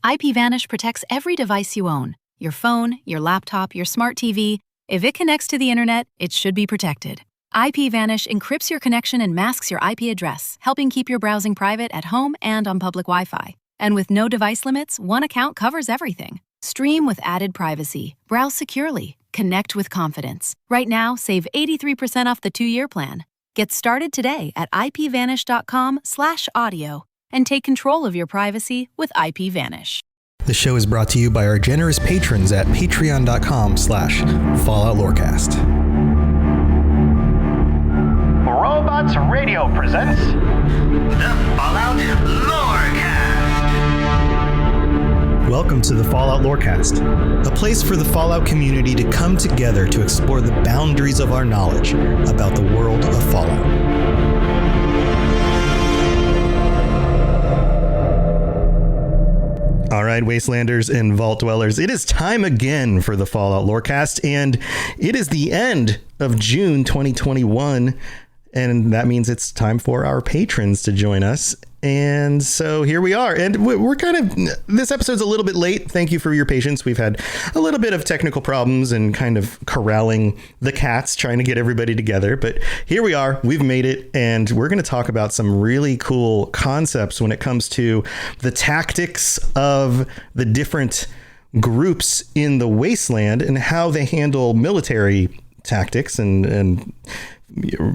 IPVanish protects every device you own. Your phone, your laptop, your smart TV. If it connects to the internet, it should be protected. IPVanish encrypts your connection and masks your IP address, helping keep your browsing private at home and on public Wi-Fi. And with no device limits, one account covers everything. Stream with added privacy. Browse securely. Connect with confidence. Right now, save 83% off the 2-year plan. Get started today at ipvanish.com/audio and take control of your privacy with IPVanish. The show is brought to you by our generous patrons at patreon.com/Fallout Lorecast. Robots Radio presents the Fallout Lorecast. Welcome to the Fallout Lorecast, a place for the Fallout community to come together to explore the boundaries of our knowledge about the world of Fallout. All right, Wastelanders and Vault Dwellers, it is time again for the Fallout Lorecast, and it is the end of June 2021, and that means it's time for our patrons to join us. And so here we are, and we're this episode's a little bit late. Thank you for your patience. We've had a little bit of technical problems and kind of corralling the cats, trying to get everybody together. But here we are, we've made it, and we're going to talk about some really cool concepts when it comes to the tactics of the different groups in the Wasteland and how they handle military tactics and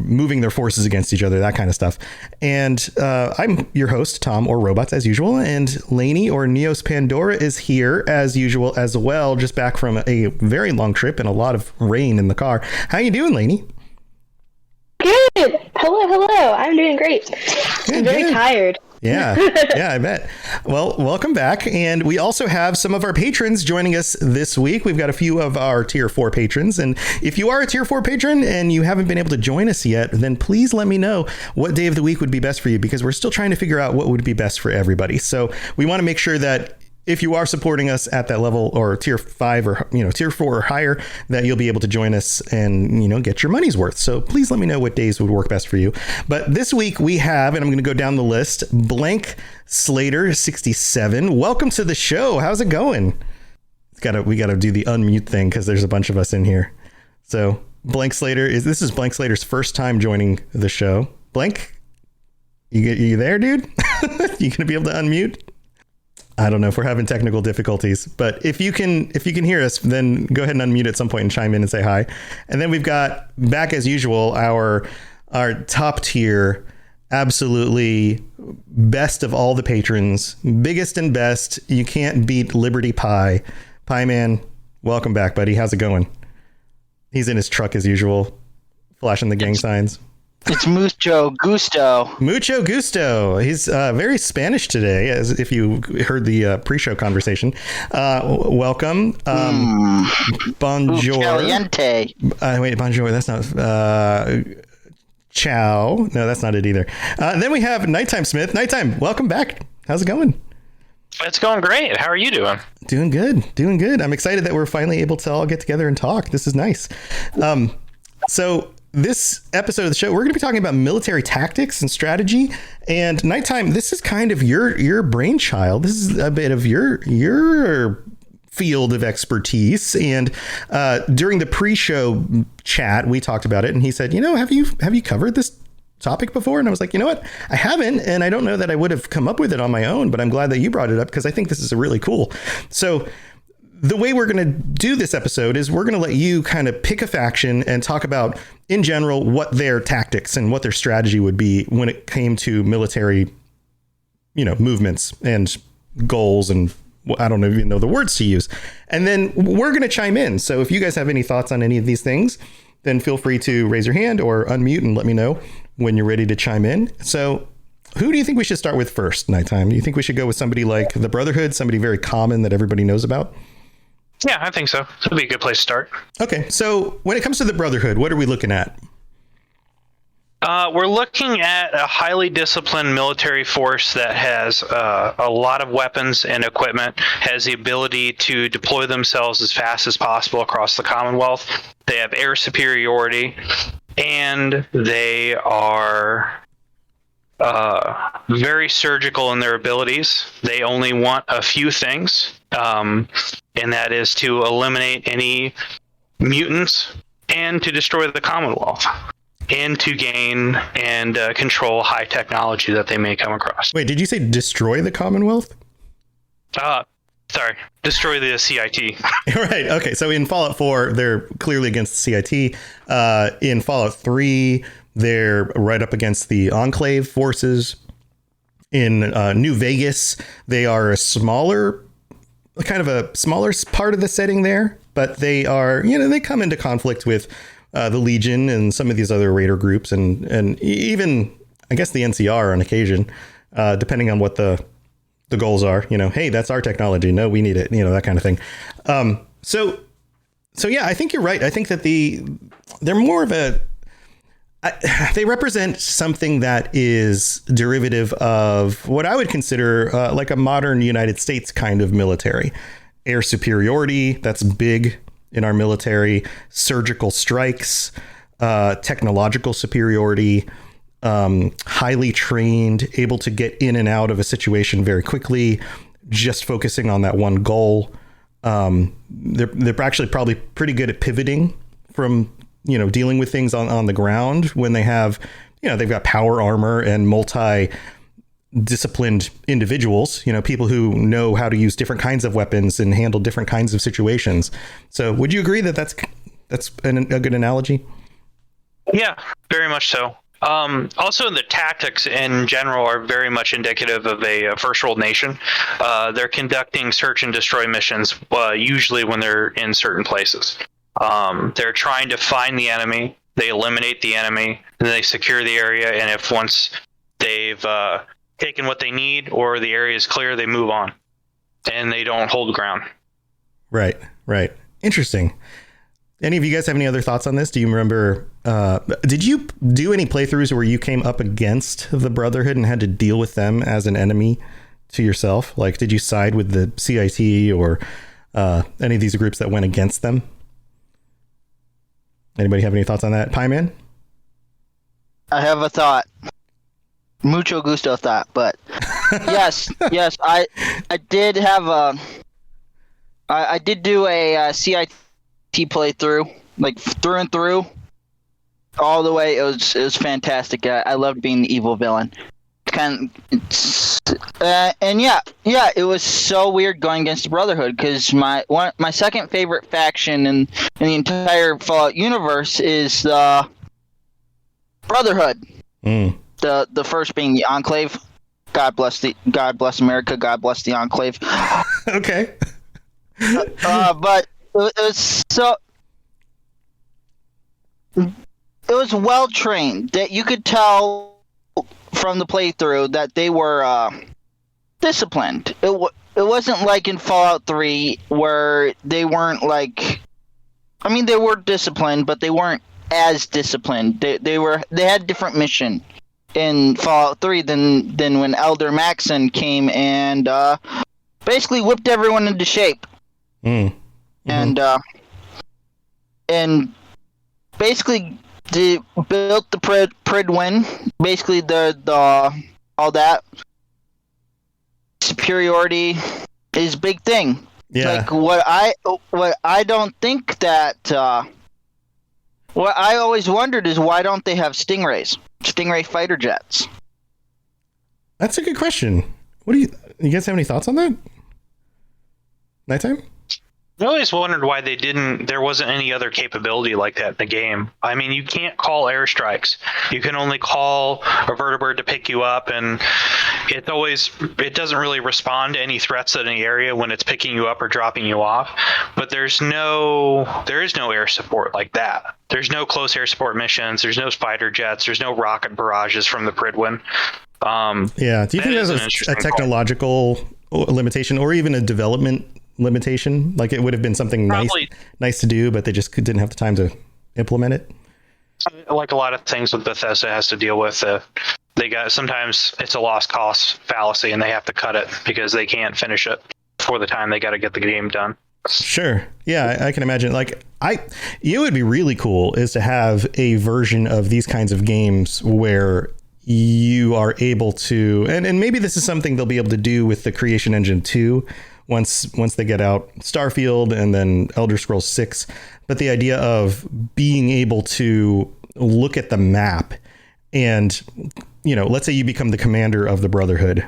moving their forces against each other, that kind of stuff. And I'm your host, Tom, or Robots, as usual. And Lainey, or Neos Pandora, is here as usual as well, just back from a very long trip and a lot of rain in the car. How you doing, Lainey? Good. Hello. I'm doing great. I'm very tired. Yeah, I bet. Well, welcome back. And we also have some of our patrons joining us this week. We've got a few of our tier 4 patrons. And if you are a tier 4 patron and you haven't been able to join us yet, then please let me know what day of the week would be best for you, because we're still trying to figure out what would be best for everybody. So we want to make sure that if you are supporting us at that level, or tier 5 or tier 4 or higher, that you'll be able to join us and get your money's worth. So please let me know what days would work best for you. But this week we have, and I'm going to go down the list, Blank Slater 67. Welcome to the show. How's it going? We got to do the unmute thing because there's a bunch of us in here. So Blank Slater this is Blank Slater's first time joining the show. Blank, you there, dude? You gonna be able to unmute? I don't know if we're having technical difficulties, but if you can hear us, then go ahead and unmute at some point and chime in and say hi. And then we've got back as usual our top tier, absolutely best of all the patrons, biggest and best. You can't beat Liberty Pie. Pie Man, welcome back, buddy. How's it going? He's in his truck as usual, flashing the gang signs. It's Mucho Gusto. Mucho Gusto. He's very Spanish today, as if you heard the pre-show conversation. Welcome. Bonjour. Caliente. Wait, bonjour. That's not... ciao. No, that's not it either. Then we have Nighttime Smith. Nighttime, welcome back. How's it going? It's going great. How are you doing? Doing good. I'm excited that we're finally able to all get together and talk. This is nice. So... this episode of the show, we're going to be talking about military tactics and strategy. And Nighttime, this is kind of your brainchild. This is a bit of your field of expertise. And during the pre-show chat, we talked about it, and he said, have you covered this topic before? And I was like, you know what? I haven't, and I don't know that I would have come up with it on my own, but I'm glad that you brought it up because I think this is really cool. So the way we're going to do this episode is we're going to let you kind of pick a faction and talk about, in general, what their tactics and what their strategy would be when it came to military, movements and goals. And I don't even know the words to use. And then we're going to chime in. So if you guys have any thoughts on any of these things, then feel free to raise your hand or unmute and let me know when you're ready to chime in. So who do you think we should start with first, Nighttime? Do you think we should go with somebody like the Brotherhood, somebody very common that everybody knows about? Yeah, I think so. This would be a good place to start. Okay, so when it comes to the Brotherhood, what are we looking at? We're looking at a highly disciplined military force that has a lot of weapons and equipment, has the ability to deploy themselves as fast as possible across the Commonwealth. They have air superiority, and they are very surgical in their abilities. They only want a few things, and that is to eliminate any mutants and to destroy the Commonwealth and to gain and control high technology that they may come across. Wait, did you say destroy the Commonwealth? Sorry, destroy the CIT. Right. Okay. So in Fallout 4, they're clearly against the CIT. In Fallout 3, they're right up against the Enclave forces. In New Vegas, they are a smaller part of the setting there, but they are, they come into conflict with the Legion and some of these other raider groups, and even, I guess, the NCR on occasion, depending on what the goals are. Hey, that's our technology. No, we need it. That kind of thing. So yeah, I think you're right. I think that they're more of they represent something that is derivative of what I would consider like a modern United States kind of military. Air superiority, that's big in our military. Surgical strikes, technological superiority, highly trained, able to get in and out of a situation very quickly, just focusing on that one goal. They're actually probably pretty good at pivoting from dealing with things on the ground when they have, they've got power armor and multi-disciplined individuals, people who know how to use different kinds of weapons and handle different kinds of situations. So would you agree that that's a good analogy? Yeah, very much so. Also, the tactics in general are very much indicative of a first world nation. They're conducting search and destroy missions, usually when they're in certain places. They're trying to find the enemy, they eliminate the enemy, and they secure the area. And if once they've taken what they need or the area is clear, they move on and they don't hold ground. Right. Interesting. Any of you guys have any other thoughts on this? Do you remember, did you do any playthroughs where you came up against the Brotherhood and had to deal with them as an enemy to yourself? Like, did you side with the CIT or any of these groups that went against them? Anybody have any thoughts on that? Pieman? I have a thought. Mucho gusto thought, but yes, I did have I did do a CIT playthrough, like through and through, all the way. It was fantastic. I loved being the evil villain. And yeah, it was so weird going against the Brotherhood, because my second favorite faction in the entire Fallout universe is the Brotherhood. The first being the Enclave. God bless America. God bless the Enclave. Okay. But it was well trained, that you could tell from the playthrough that they were disciplined. It wasn't like in Fallout 3 where they weren't like. I mean, they were disciplined, but they weren't as disciplined. They had different mission in Fallout 3 than when Elder Maxon came and basically whipped everyone into shape. And basically built the Pridwin. Basically the all that superiority is a big thing. Yeah. Like what I don't think that what I always wondered is, why don't they have Stingray fighter jets? That's a good question. You guys have any thoughts on that? Nighttime? I always wondered why there wasn't any other capability like that in the game. I mean, you can't call airstrikes. You can only call a vertibird to pick you up, and it doesn't really respond to any threats in the area when it's picking you up or dropping you off. But there is no air support like that. There's no close air support missions. There's no fighter jets. There's no rocket barrages from the Pridwin. Yeah. Do you think there's a technological limitation, or even a development limitation? Like, it would have been something nice to do, but they just didn't have the time to implement it? Like a lot of things with Bethesda has to deal with, sometimes it's a lost cause fallacy, and they have to cut it because they can't finish it before the time they got to get the game done. Sure. Yeah, I can imagine. Like, it would be really cool is to have a version of these kinds of games where you are able to, and maybe this is something they'll be able to do with the Creation Engine 2 once they get out Starfield and then Elder Scrolls 6. But the idea of being able to look at the map and, let's say you become the commander of the Brotherhood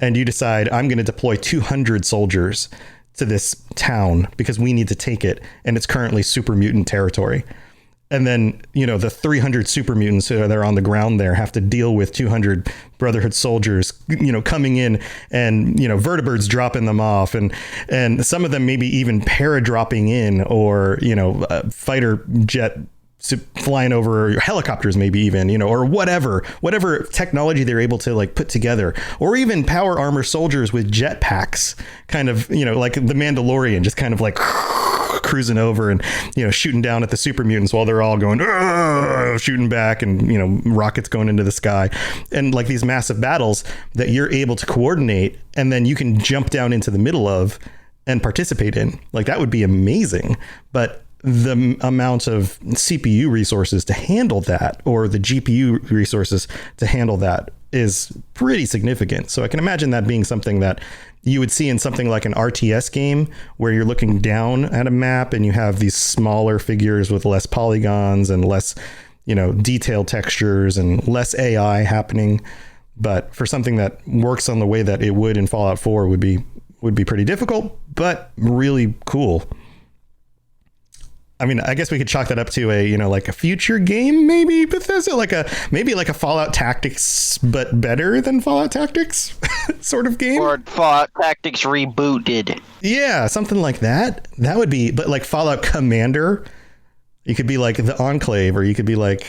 and you decide, I'm going to deploy 200 soldiers to this town because we need to take it, and it's currently super mutant territory. And then, the 300 super mutants that are on the ground there have to deal with 200 Brotherhood soldiers, coming in and, vertibirds dropping them off, and some of them maybe even para-dropping in, or, fighter jet flying over, helicopters maybe even, or whatever technology they're able to like put together, or even power armor soldiers with jetpacks, kind of, like the Mandalorian, just kind of like cruising over and, shooting down at the super mutants while they're all going, shooting back, and, rockets going into the sky, and like these massive battles that you're able to coordinate, and then you can jump down into the middle of and participate in. Like, that would be amazing. But the amount of CPU resources to handle that, or the GPU resources to handle that, is pretty significant. So I can imagine that being something that you would see in something like an RTS game, where you're looking down at a map and you have these smaller figures with less polygons and less, detailed textures and less AI happening. But for something that works on the way that it would in Fallout 4 would be pretty difficult, but really cool. I mean, I guess we could chalk that up to a, like a future game, maybe Bethesda, maybe like a Fallout Tactics, but better than Fallout Tactics sort of game. Or Fallout Tactics rebooted. Yeah, something like that. That would be, but like Fallout Commander, you could be like the Enclave, or you could be like,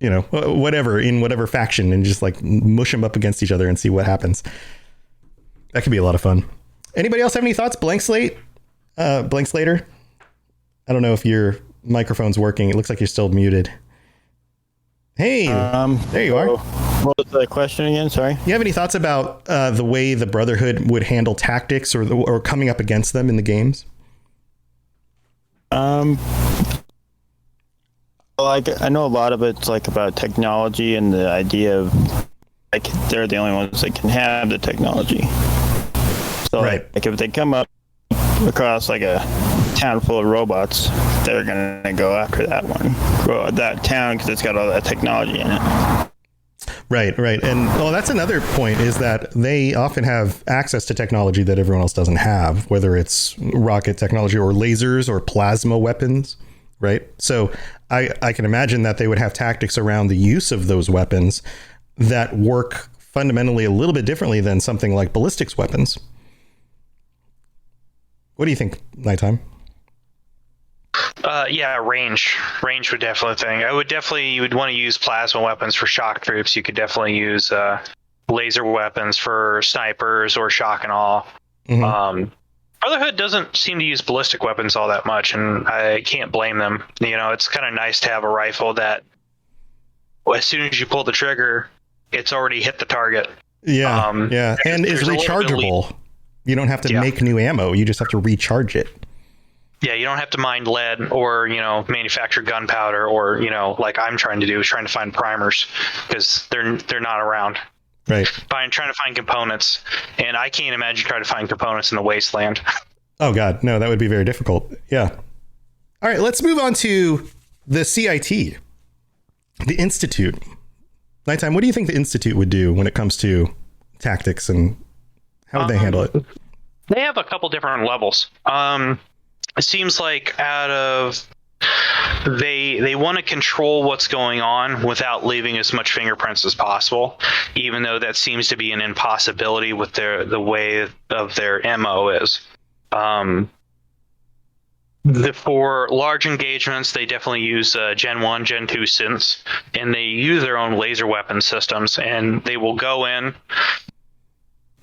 whatever, in whatever faction, and just like mush them up against each other and see what happens. That could be a lot of fun. Anybody else have any thoughts? Blank Slater? I don't know if your microphone's working. It looks like you're still muted. Hey, there you are. What was the question again? Sorry. You have any thoughts about the way the Brotherhood would handle tactics, or coming up against them in the games? Like, I know a lot of it's like about technology and the idea of like they're the only ones that can have the technology. So right. like if they come up across like a town full of robots, they're gonna go after that town because it's got all that technology in it. Right. And that's another point, is that they often have access to technology that everyone else doesn't have, whether it's rocket technology or lasers or plasma weapons. Right. So I can imagine that they would have tactics around the use of those weapons that work fundamentally a little bit differently than something like ballistics weapons. What do you think, Nighttime? Yeah, range would definitely you would want to use plasma weapons for shock troops. You could definitely use laser weapons for snipers or shock and awe. Mm-hmm. Brotherhood doesn't seem to use ballistic weapons all that much, and I can't blame them. It's kind of nice to have a rifle that, as soon as you pull the trigger, it's already hit the target. Yeah, and is rechargeable. You don't have to make new ammo. You just have to recharge it. Yeah, you don't have to mine lead or, manufacture gunpowder, or, like I'm trying to do, is trying to find primers, because they're not around. Right. Trying to find components, and I can't imagine trying to find components in the wasteland. Oh God, no, that would be very difficult. Yeah. All right, let's move on to the CIT, the Institute. Nighttime, what do you think the Institute would do when it comes to tactics, and how would they handle it? They have a couple different levels. It seems like they want to control what's going on without leaving as much fingerprints as possible, even though that seems to be an impossibility with the way of their MO is. For large engagements, they definitely use Gen 1, Gen 2 synths, and they use their own laser weapon systems, and they will go in,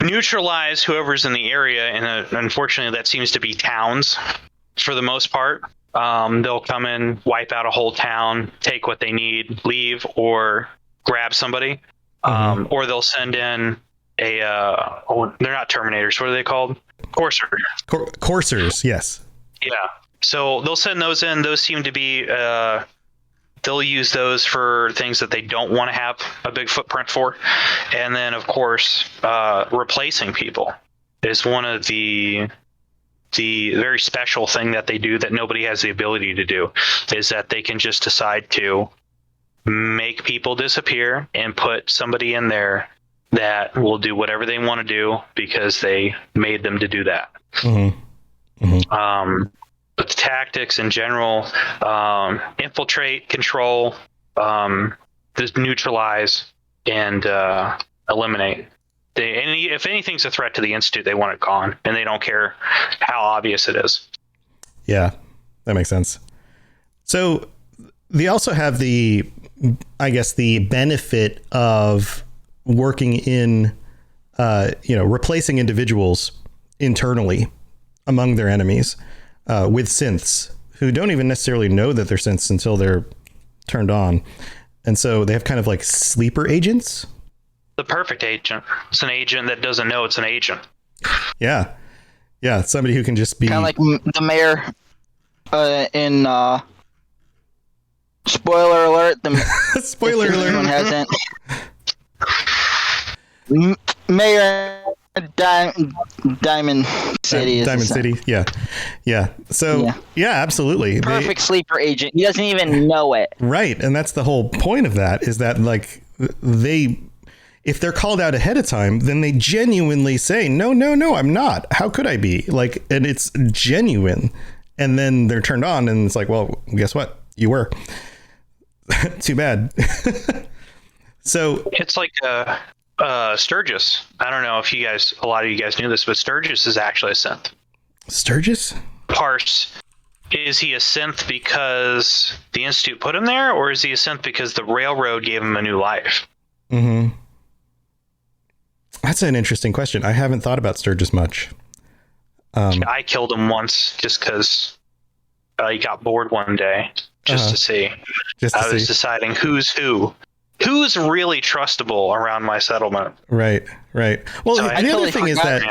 neutralize whoever's in the area, and unfortunately that seems to be towns for the most part. They'll come in, wipe out a whole town, take what they need, leave, or grab somebody. Or they'll send in they're not Terminators, what are they called? Coursers, yes. Yeah. So they'll send those in. Those seem to be they'll use those for things that they don't want to have a big footprint for. And then, of course, replacing people is one of the very special thing that they do that nobody has the ability to do, is that they can just decide to make people disappear and put somebody in there that will do whatever they want to do because they made them to do that. But the tactics in general, infiltrate, control, just neutralize, and eliminate. If anything's a threat to the Institute, they want it gone, and they don't care how obvious it is. Yeah, that makes sense. So they also have the benefit of working in, replacing individuals internally among their enemies with synths who don't even necessarily know that they're synths until they're turned on. And so they have kind of like sleeper agents. The perfect agent. It's an agent that doesn't know it's an agent. Yeah. Yeah. Somebody who can just be kind of like the mayor in spoiler alert. Spoiler alert. Anyone hasn't. Mayor Diamond City. Diamond City. Yeah. Yeah. So yeah, absolutely. Perfect sleeper agent. He doesn't even know it. Right. And that's the whole point of that, is that like if they're called out ahead of time, then they genuinely say, no, I'm not. How could I be? Like, and it's genuine. And then they're turned on and it's like, well, guess what? You were. Too bad. So it's like Sturgis. I don't know if a lot of you guys knew this, but Sturgis is actually a synth. Sturgis? Parse. Is he a synth because the Institute put him there, or is he a synth because the railroad gave him a new life? Mm-hmm. That's an interesting question. I haven't thought about Sturgis much. I killed him once just because he got bored one day, just to see. I was deciding who's who. Who's really trustable around my settlement? Right. Well, so the other thing is that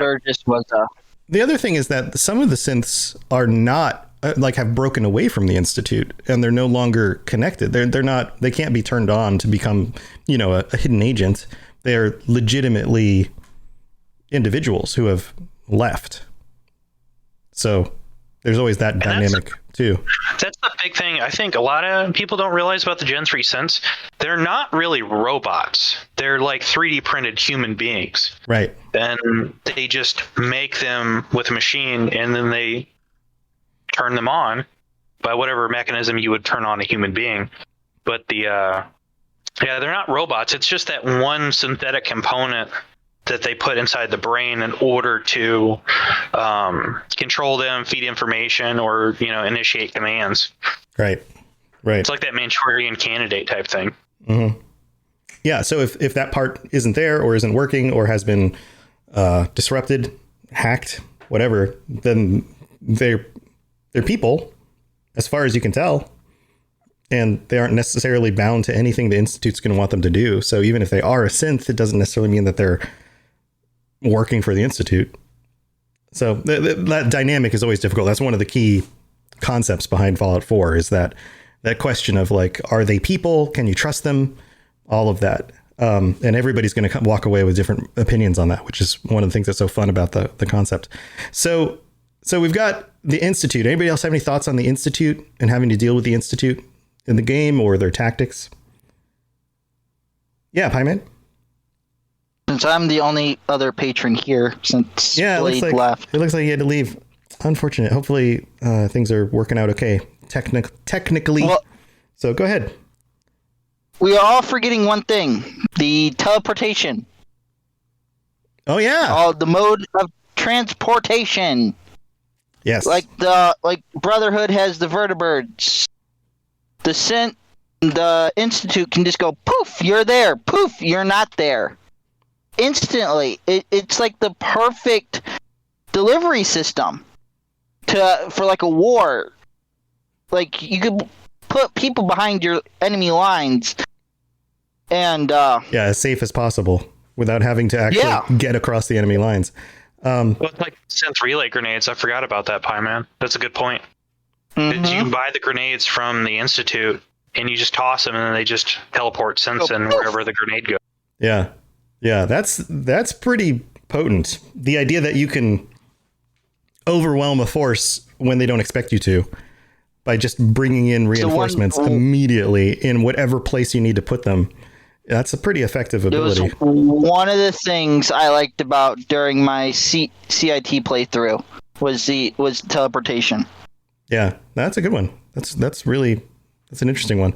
the other thing is that some of the synths are not have broken away from the Institute, and they're no longer connected. They're not. They can't be turned on to become, a hidden agent. They're legitimately individuals who have left. So there's always that dynamic too. That's the big thing. I think a lot of people don't realize about the Gen 3 synths. They're not really robots. They're like 3D printed human beings. Right. And they just make them with a machine, and then they turn them on by whatever mechanism you would turn on a human being. But they're not robots. It's just that one synthetic component that they put inside the brain in order to control them, feed information, or initiate commands. Right. It's like that Manchurian Candidate type thing. Mm-hmm. Yeah. So if that part isn't there, or isn't working, or has been disrupted, hacked, whatever, then they're people, as far as you can tell. And they aren't necessarily bound to anything the Institute's going to want them to do. So even if they are a synth, it doesn't necessarily mean that they're working for the Institute. So that dynamic is always difficult. That's one of the key concepts behind Fallout 4, is that question of like, are they people? Can you trust them? All of that. And everybody's going to walk away with different opinions on that, which is one of the things that's so fun about the concept. So we've got the Institute. Anybody else have any thoughts on the Institute and having to deal with the Institute in the game, or their tactics? Yeah, Pieman. Since I'm the only other patron here, since Blade left. It looks like he had to leave. Unfortunate. Hopefully things are working out okay. Technically. Well, so go ahead. We are all forgetting one thing: the teleportation. Oh yeah. The mode of transportation. Yes. Like Brotherhood has the vertibirds. The Institute can just go poof, you're there. Poof, you're not there. Instantly. It's like the perfect delivery system for like a war. Like you could put people behind your enemy lines and as safe as possible without having to actually get across the enemy lines. Well, it's like synth relay grenades. I forgot about that, Pie Man. That's a good point. Mm-hmm. You can buy the grenades from the Institute, and you just toss them, and then they just teleport synths in wherever the grenade goes. Yeah. Yeah, that's pretty potent. The idea that you can overwhelm a force when they don't expect you to by just bringing in reinforcements immediately in whatever place you need to put them. That's a pretty effective ability. It was one of the things I liked about during my CIT playthrough was teleportation. Yeah, that's a good one. That's an interesting one.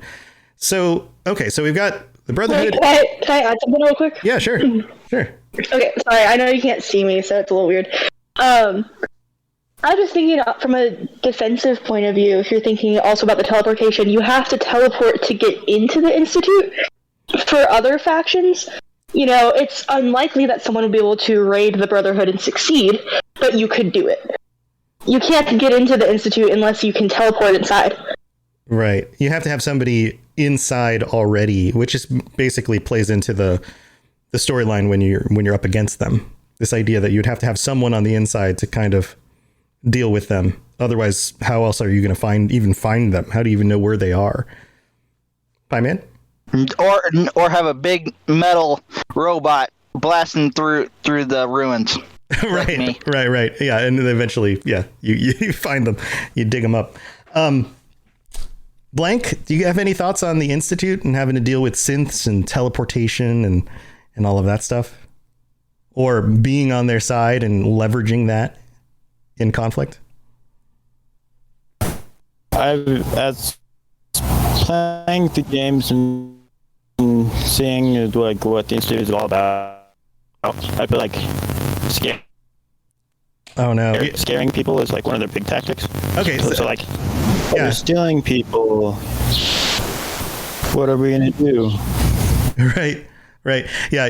So, okay, so we've got the Brotherhood. Can I add something real quick? Yeah, sure. Sure. Okay, sorry, I know you can't see me, so it's a little weird. I'm just thinking from a defensive point of view, if you're thinking also about the teleportation, you have to teleport to get into the Institute. For other factions, it's unlikely that someone will be able to raid the Brotherhood and succeed, but you could do it. You can't get into the Institute unless you can teleport inside. Right. You have to have somebody inside already, which is basically plays into the storyline when you're up against them. This idea that you'd have to have someone on the inside to kind of deal with them. Otherwise, how else are you going to find them? How do you even know where they are? Pie Man? Or have a big metal robot blasting through the ruins. Right. Yeah, and then eventually, you find them, you dig them up. Blank, do you have any thoughts on the Institute and having to deal with synths and teleportation and all of that stuff? Or being on their side and leveraging that in conflict? As playing the games and seeing like what the Institute is all about, I feel like scaring people is like one of their big tactics. Okay, so like, you're stealing people. What are we gonna do? Right. Yeah,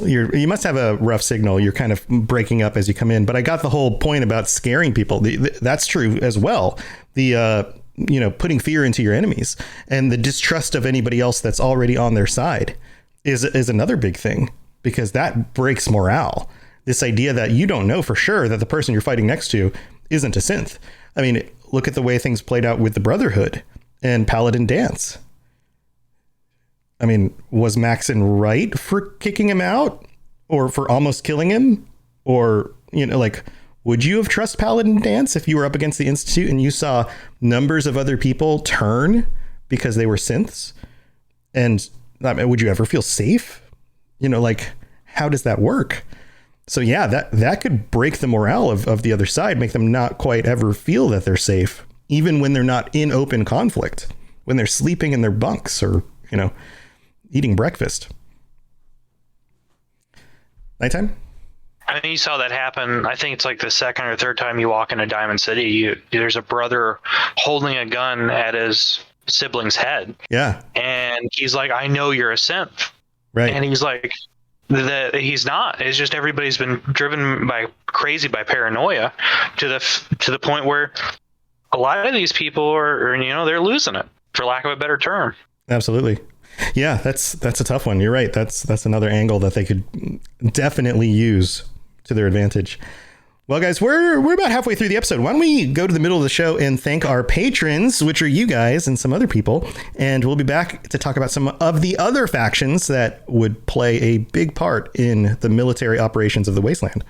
you must have a rough signal. You're kind of breaking up as you come in, but I got the whole point about scaring people. That's true as well. Putting fear into your enemies and the distrust of anybody else that's already on their side is another big thing, because that breaks morale. This idea that you don't know for sure that the person you're fighting next to isn't a synth. I mean, look at the way things played out with the Brotherhood and Paladin Dance. I mean, was Maxon right for kicking him out or for almost killing him? Or, would you have trust Paladin Dance if you were up against the Institute and you saw numbers of other people turn because they were synths? And would you ever feel safe? How does that work? So yeah, that could break the morale of the other side, make them not quite ever feel that they're safe, even when they're not in open conflict, when they're sleeping in their bunks or, eating breakfast. Nighttime? I think you saw that happen. I think it's like the second or third time you walk into Diamond City, there's a brother holding a gun at his sibling's head. Yeah. And he's like, I know you're a synth. Right. And he's like, he's not. It's just everybody's been driven crazy by paranoia to the point where a lot of these people are they're losing it, for lack of a better term. Absolutely. Yeah, that's a tough one. You're right. That's another angle that they could definitely use to their advantage. Well, guys, we're about halfway through the episode. Why don't we go to the middle of the show and thank our patrons, which are you guys and some other people, and we'll be back to talk about some of the other factions that would play a big part in the military operations of the Wasteland.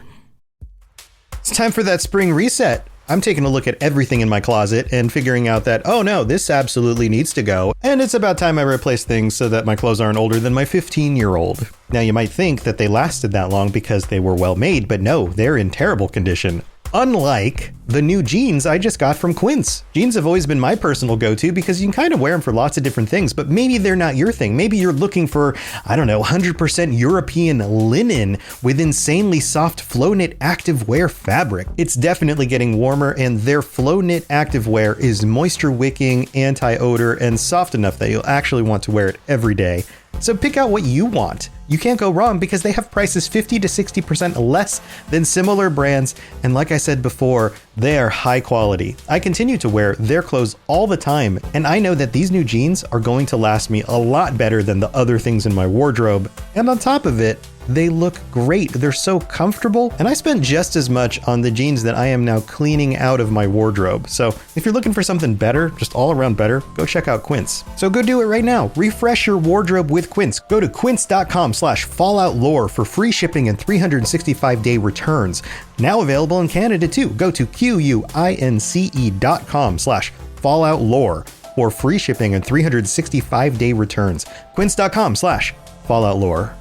It's time for that spring reset. I'm taking a look at everything in my closet and figuring out that, oh no, this absolutely needs to go. And it's about time I replace things so that my clothes aren't older than my 15-year-old. Now you might think that they lasted that long because they were well made, but no, they're in terrible condition. Unlike the new jeans I just got from Quince. Jeans have always been my personal go-to because you can kind of wear them for lots of different things, but maybe they're not your thing. Maybe you're looking for, 100% European linen with insanely soft flow knit activewear fabric. It's definitely getting warmer, and their flow knit activewear is moisture wicking, anti-odor, and soft enough that you'll actually want to wear it every day. So pick out what you want. You can't go wrong because they have prices 50 to 60% less than similar brands. And like I said before, they are high quality. I continue to wear their clothes all the time, and I know that these new jeans are going to last me a lot better than the other things in my wardrobe. And on top of it, They look great. They're so comfortable. And I spent just as much on the jeans that I am now cleaning out of my wardrobe. So if you're looking for something better, just all around better, go check out Quince. So go do it right now. Refresh your wardrobe with Quince. Go to quince.com/falloutlore for free shipping and 365-day returns. Now available in Canada too. Go to quince.com/falloutlore for free shipping and 365-day returns. Quince.com/falloutlore.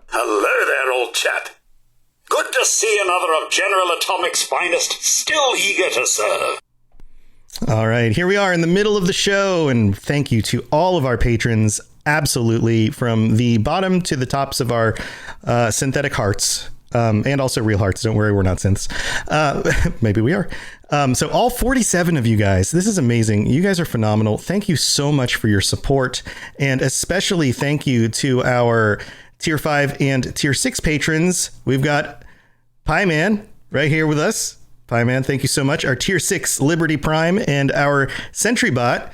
Hello there, old chap. Good to see another of General Atomic's finest, still eager to serve. All right, here we are in the middle of the show, and thank you to all of our patrons, absolutely, from the bottom to the tops of our synthetic hearts, and also real hearts. Don't worry, we're not synths. Maybe we are. So all 47 of you guys, this is amazing. You guys are phenomenal. Thank you so much for your support, and especially thank you to our Tier 5 and Tier 6 patrons. We've got Pie Man right here with us. Pie Man, thank you so much. Our Tier 6 Liberty Prime and our Sentry Bot,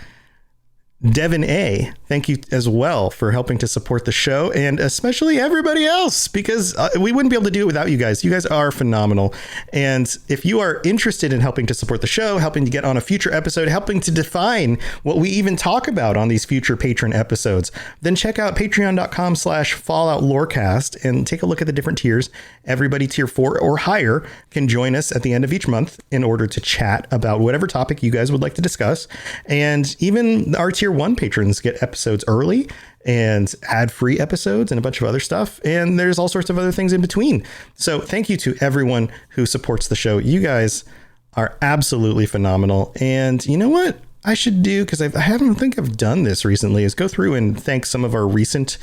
Devin A. Thank you as well for helping to support the show, and especially everybody else, because we wouldn't be able to do it without you guys. You guys are phenomenal. And if you are interested in helping to support the show, helping to get on a future episode, helping to define what we even talk about on these future patron episodes, then check out patreon.com/falloutlorecast and take a look at the different tiers. Everybody tier 4 or higher can join us at the end of each month in order to chat about whatever topic you guys would like to discuss. And even our tier 1 patrons get episodes early and ad-free episodes and a bunch of other stuff. And there's all sorts of other things in between. So thank you to everyone who supports the show. You guys are absolutely phenomenal. And you know what I should do, because I haven't think I've done this recently, is go through and thank some of our recent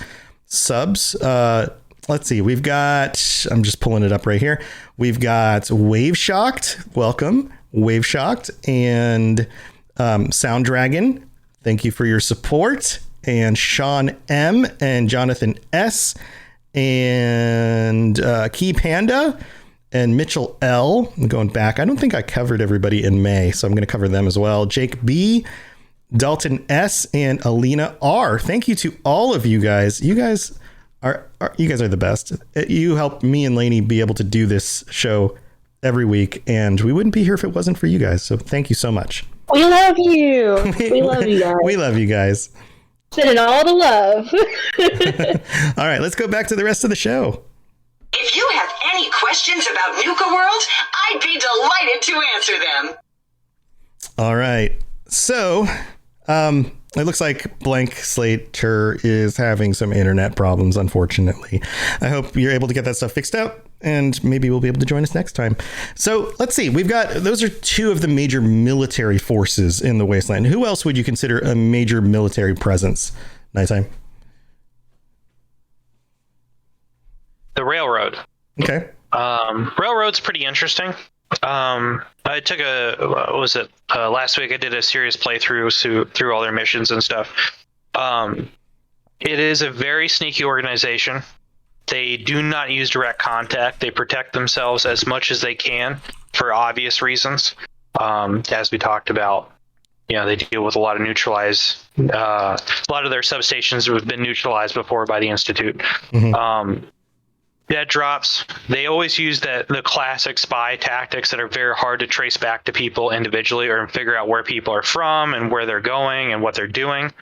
subs. Let's see. We've got, I'm just pulling it up right here. We've got Wave Shocked. Welcome, Wave Shocked, and Sound Dragon. Thank you for your support. And Sean M. and Jonathan S. and Key Panda and Mitchell L. I'm going back. I don't think I covered everybody in May, so I'm going to cover them as well. Jake B., Dalton S., and Alina R. Thank you to all of you guys. You guys are the best. You help me and Lainey be able to do this show every week, and we wouldn't be here if it wasn't for you guys. So thank you so much. We love you. We love you guys. We love you guys. Sending all the love. All right, let's go back to the rest of the show. If you have any questions about Nuka World, I'd be delighted to answer them. All right. So, it looks like Blank Slater is having some internet problems, unfortunately. I hope you're able to get that stuff fixed out, and maybe we'll be able to join us next time. So let's see. We've got, those are two of the major military forces in the Wasteland. Who else would you consider a major military presence? Nighttime. The railroad. Okay. Railroad's pretty interesting. I took last week I did a serious playthrough through all their missions and stuff. It is a very sneaky organization. They do not use direct contact. They protect themselves as much as they can for obvious reasons. As we talked about, they deal with a lot of a lot of their substations have been neutralized before by the Institute. Mm-hmm. Dead drops. They always use the classic spy tactics that are very hard to trace back to people individually or figure out where people are from and where they're going and what they're doing.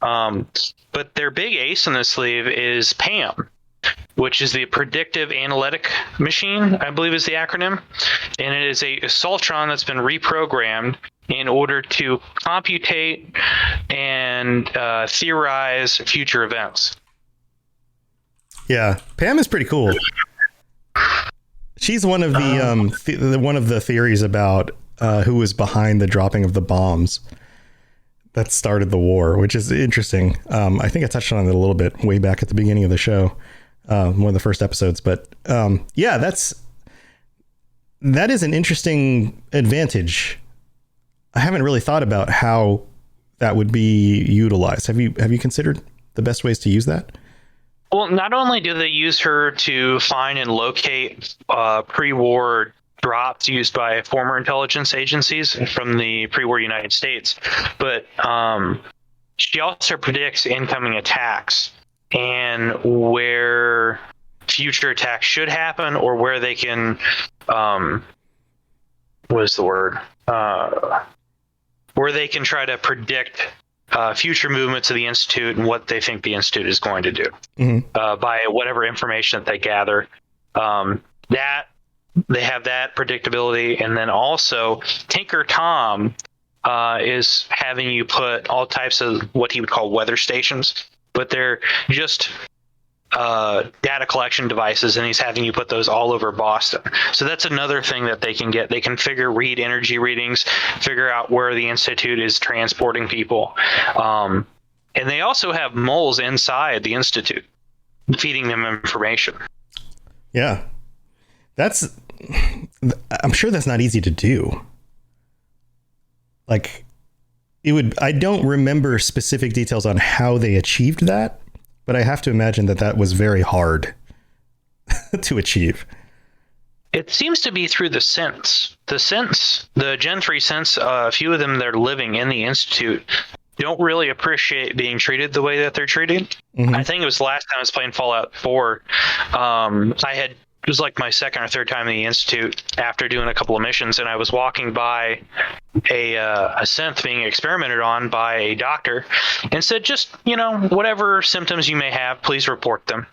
But their big ace in the sleeve is PAM, which is the Predictive Analytic Machine, I believe is the acronym. And it is a Assaultron that's been reprogrammed in order to computate and theorize future events. Yeah, Pam is pretty cool. She's one of the one of the theories about who was behind the dropping of the bombs that started the war, which is interesting. I think I touched on it a little bit way back at the beginning of the show, one of the first episodes. But yeah, that is an interesting advantage. I haven't really thought about how that would be utilized. Have you considered the best ways to use that? Well, not only do they use her to find and locate pre-war drops used by former intelligence agencies from the pre-war United States, but she also predicts incoming attacks. and where future attacks should happen, or where they can, what is the word? Where they can try to predict future movements of the Institute and what they think the Institute is going to do by whatever information that they gather. That they have that predictability, and then also Tinker Tom is having you put all types of what he would call weather stations, but they're just data collection devices, and he's having you put those all over Boston. So that's another thing that they can get. They can read energy readings, figure out where the Institute is transporting people. And they also have moles inside the Institute feeding them information. Yeah. I'm sure that's not easy to do. Like, I don't remember specific details on how they achieved that, but I have to imagine that was very hard to achieve. It seems to be through the synths. The Gen 3 synths, a few of them that are living in the Institute don't really appreciate being treated the way that they're treated. I think it was the last time I was playing Fallout 4. It was like my second or third time in the Institute after doing a couple of missions, and I was walking by a synth being experimented on by a doctor, and said, just, whatever symptoms you may have, please report them.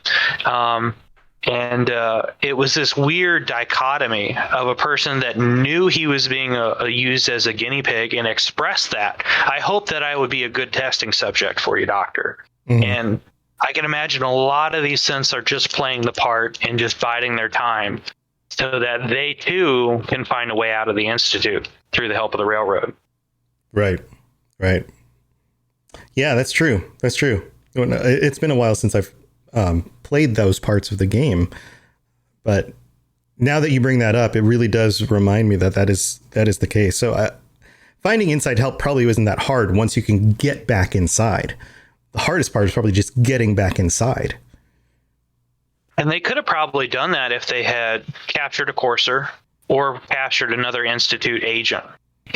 It was this weird dichotomy of a person that knew he was being used as a guinea pig and expressed that. I hope that I would be a good testing subject for you, doctor. And I can imagine a lot of these synths are just playing the part and just biding their time so that they too can find a way out of the Institute through the help of the railroad. Right. Yeah, that's true. It's been a while since I've played those parts of the game, but now that you bring that up, it really does remind me that is the case. So finding inside help probably wasn't that hard once you can get back inside. The hardest part is probably just getting back inside. And they could have probably done that if they had captured a courser or captured another Institute agent.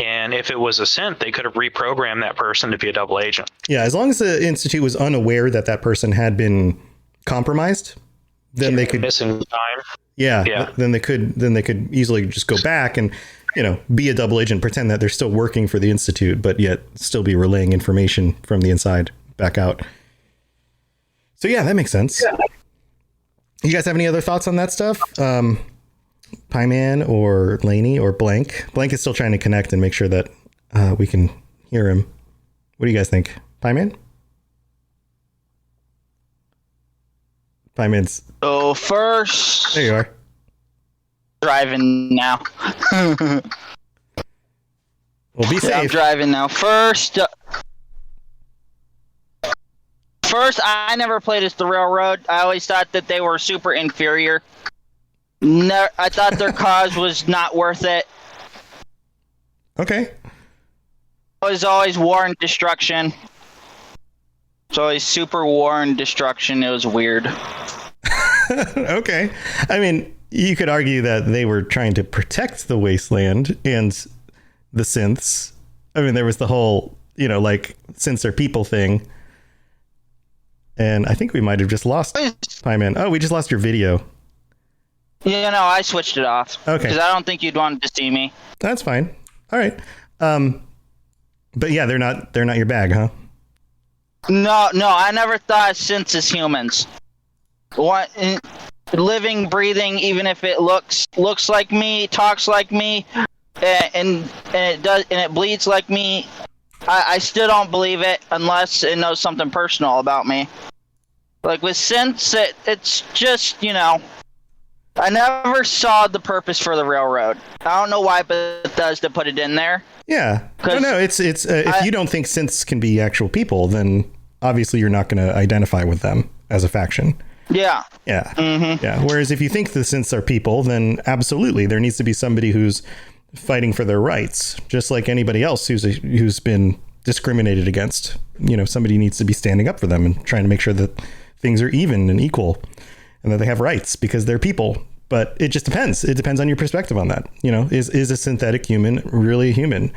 And if it was a synth, they could have reprogrammed that person to be a double agent. Yeah, as long as the Institute was unaware that person had been compromised, then they could missing time. Yeah. Then they could easily just go back and, be a double agent, pretend that they're still working for the Institute, but yet still be relaying information from the inside back out. So yeah, that makes sense. Yeah. You guys have any other thoughts on that stuff? Pieman or Laney or Blank? Blank is still trying to connect and make sure that we can hear him. What do you guys think? Pieman? Pieman's. So first. There you are. Driving now. Well, be safe. I'm driving now. First, I never played as the railroad. I always thought that they were super inferior. I thought their cause was not worth it. Okay. It was always war and destruction. It's always super war and destruction. It was weird. Okay. I mean, you could argue that they were trying to protect the wasteland and the synths. I mean, there was the whole, synths are people thing. And I think we might have just lost Pieman. Oh, we just lost your video. Yeah, no, I switched it off. Okay. Because I don't think you'd want to see me. That's fine. All right. But yeah, they're not your bag, huh? No, I never thought of synths as humans. Living, breathing, even if it looks like me, talks like me, and it bleeds like me. I still don't believe it unless it knows something personal about me. Like with synths, it's just, I never saw the purpose for the railroad. I don't know why Bethesda put it in there. Yeah. No, it's if you don't think synths can be actual people, then obviously you're not going to identify with them as a faction. Yeah. Yeah. Mm-hmm. Yeah. Whereas if you think the synths are people, then absolutely there needs to be somebody who's fighting for their rights, just like anybody else who's been discriminated against. Somebody needs to be standing up for them and trying to make sure that things are even and equal and that they have rights because they're people. But it just depends. It depends on your perspective on that. Is a synthetic human really a human?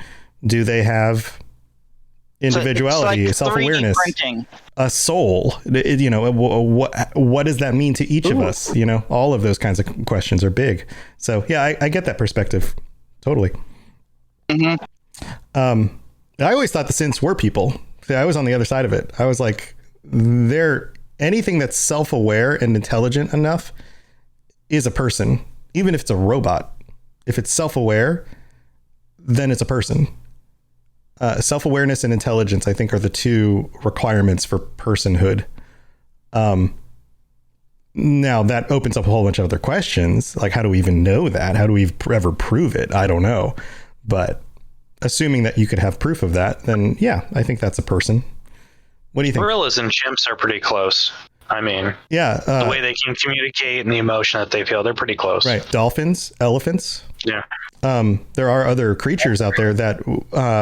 Do they have individuality, like self-awareness, 3D printing. A soul. You know, what does that mean to each of us? You know, all of those kinds of questions are big. So yeah, I get that perspective totally. I always thought the synths were people. See, I was on the other side of it. I was like, they're anything that's self-aware and intelligent enough is a person, even if it's a robot. If it's self-aware, then it's a person. Self-awareness and intelligence, I think, are the two requirements for personhood. Now that opens up a whole bunch of other questions. Like, how do we even know that? How do we ever prove it? I don't know. But assuming that you could have proof of that, then yeah, I think that's a person. What do you think? Gorillas and chimps are pretty close. I mean, yeah, the way they can communicate and the emotion that they feel, they're pretty close. Right. Dolphins, elephants. Yeah. There are other creatures out there that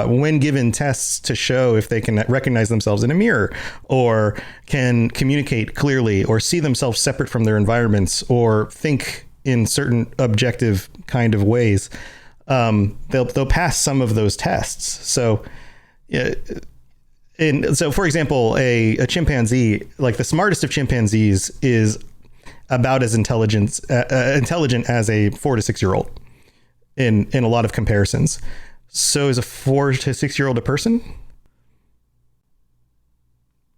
when given tests to show if they can recognize themselves in a mirror or can communicate clearly or see themselves separate from their environments or think in certain objective kind of ways, they'll pass some of those tests. So so for example, a chimpanzee, like the smartest of chimpanzees, is about as intelligent as a 4 to 6 year old in a lot of comparisons. So is a 4 to 6 year old a person?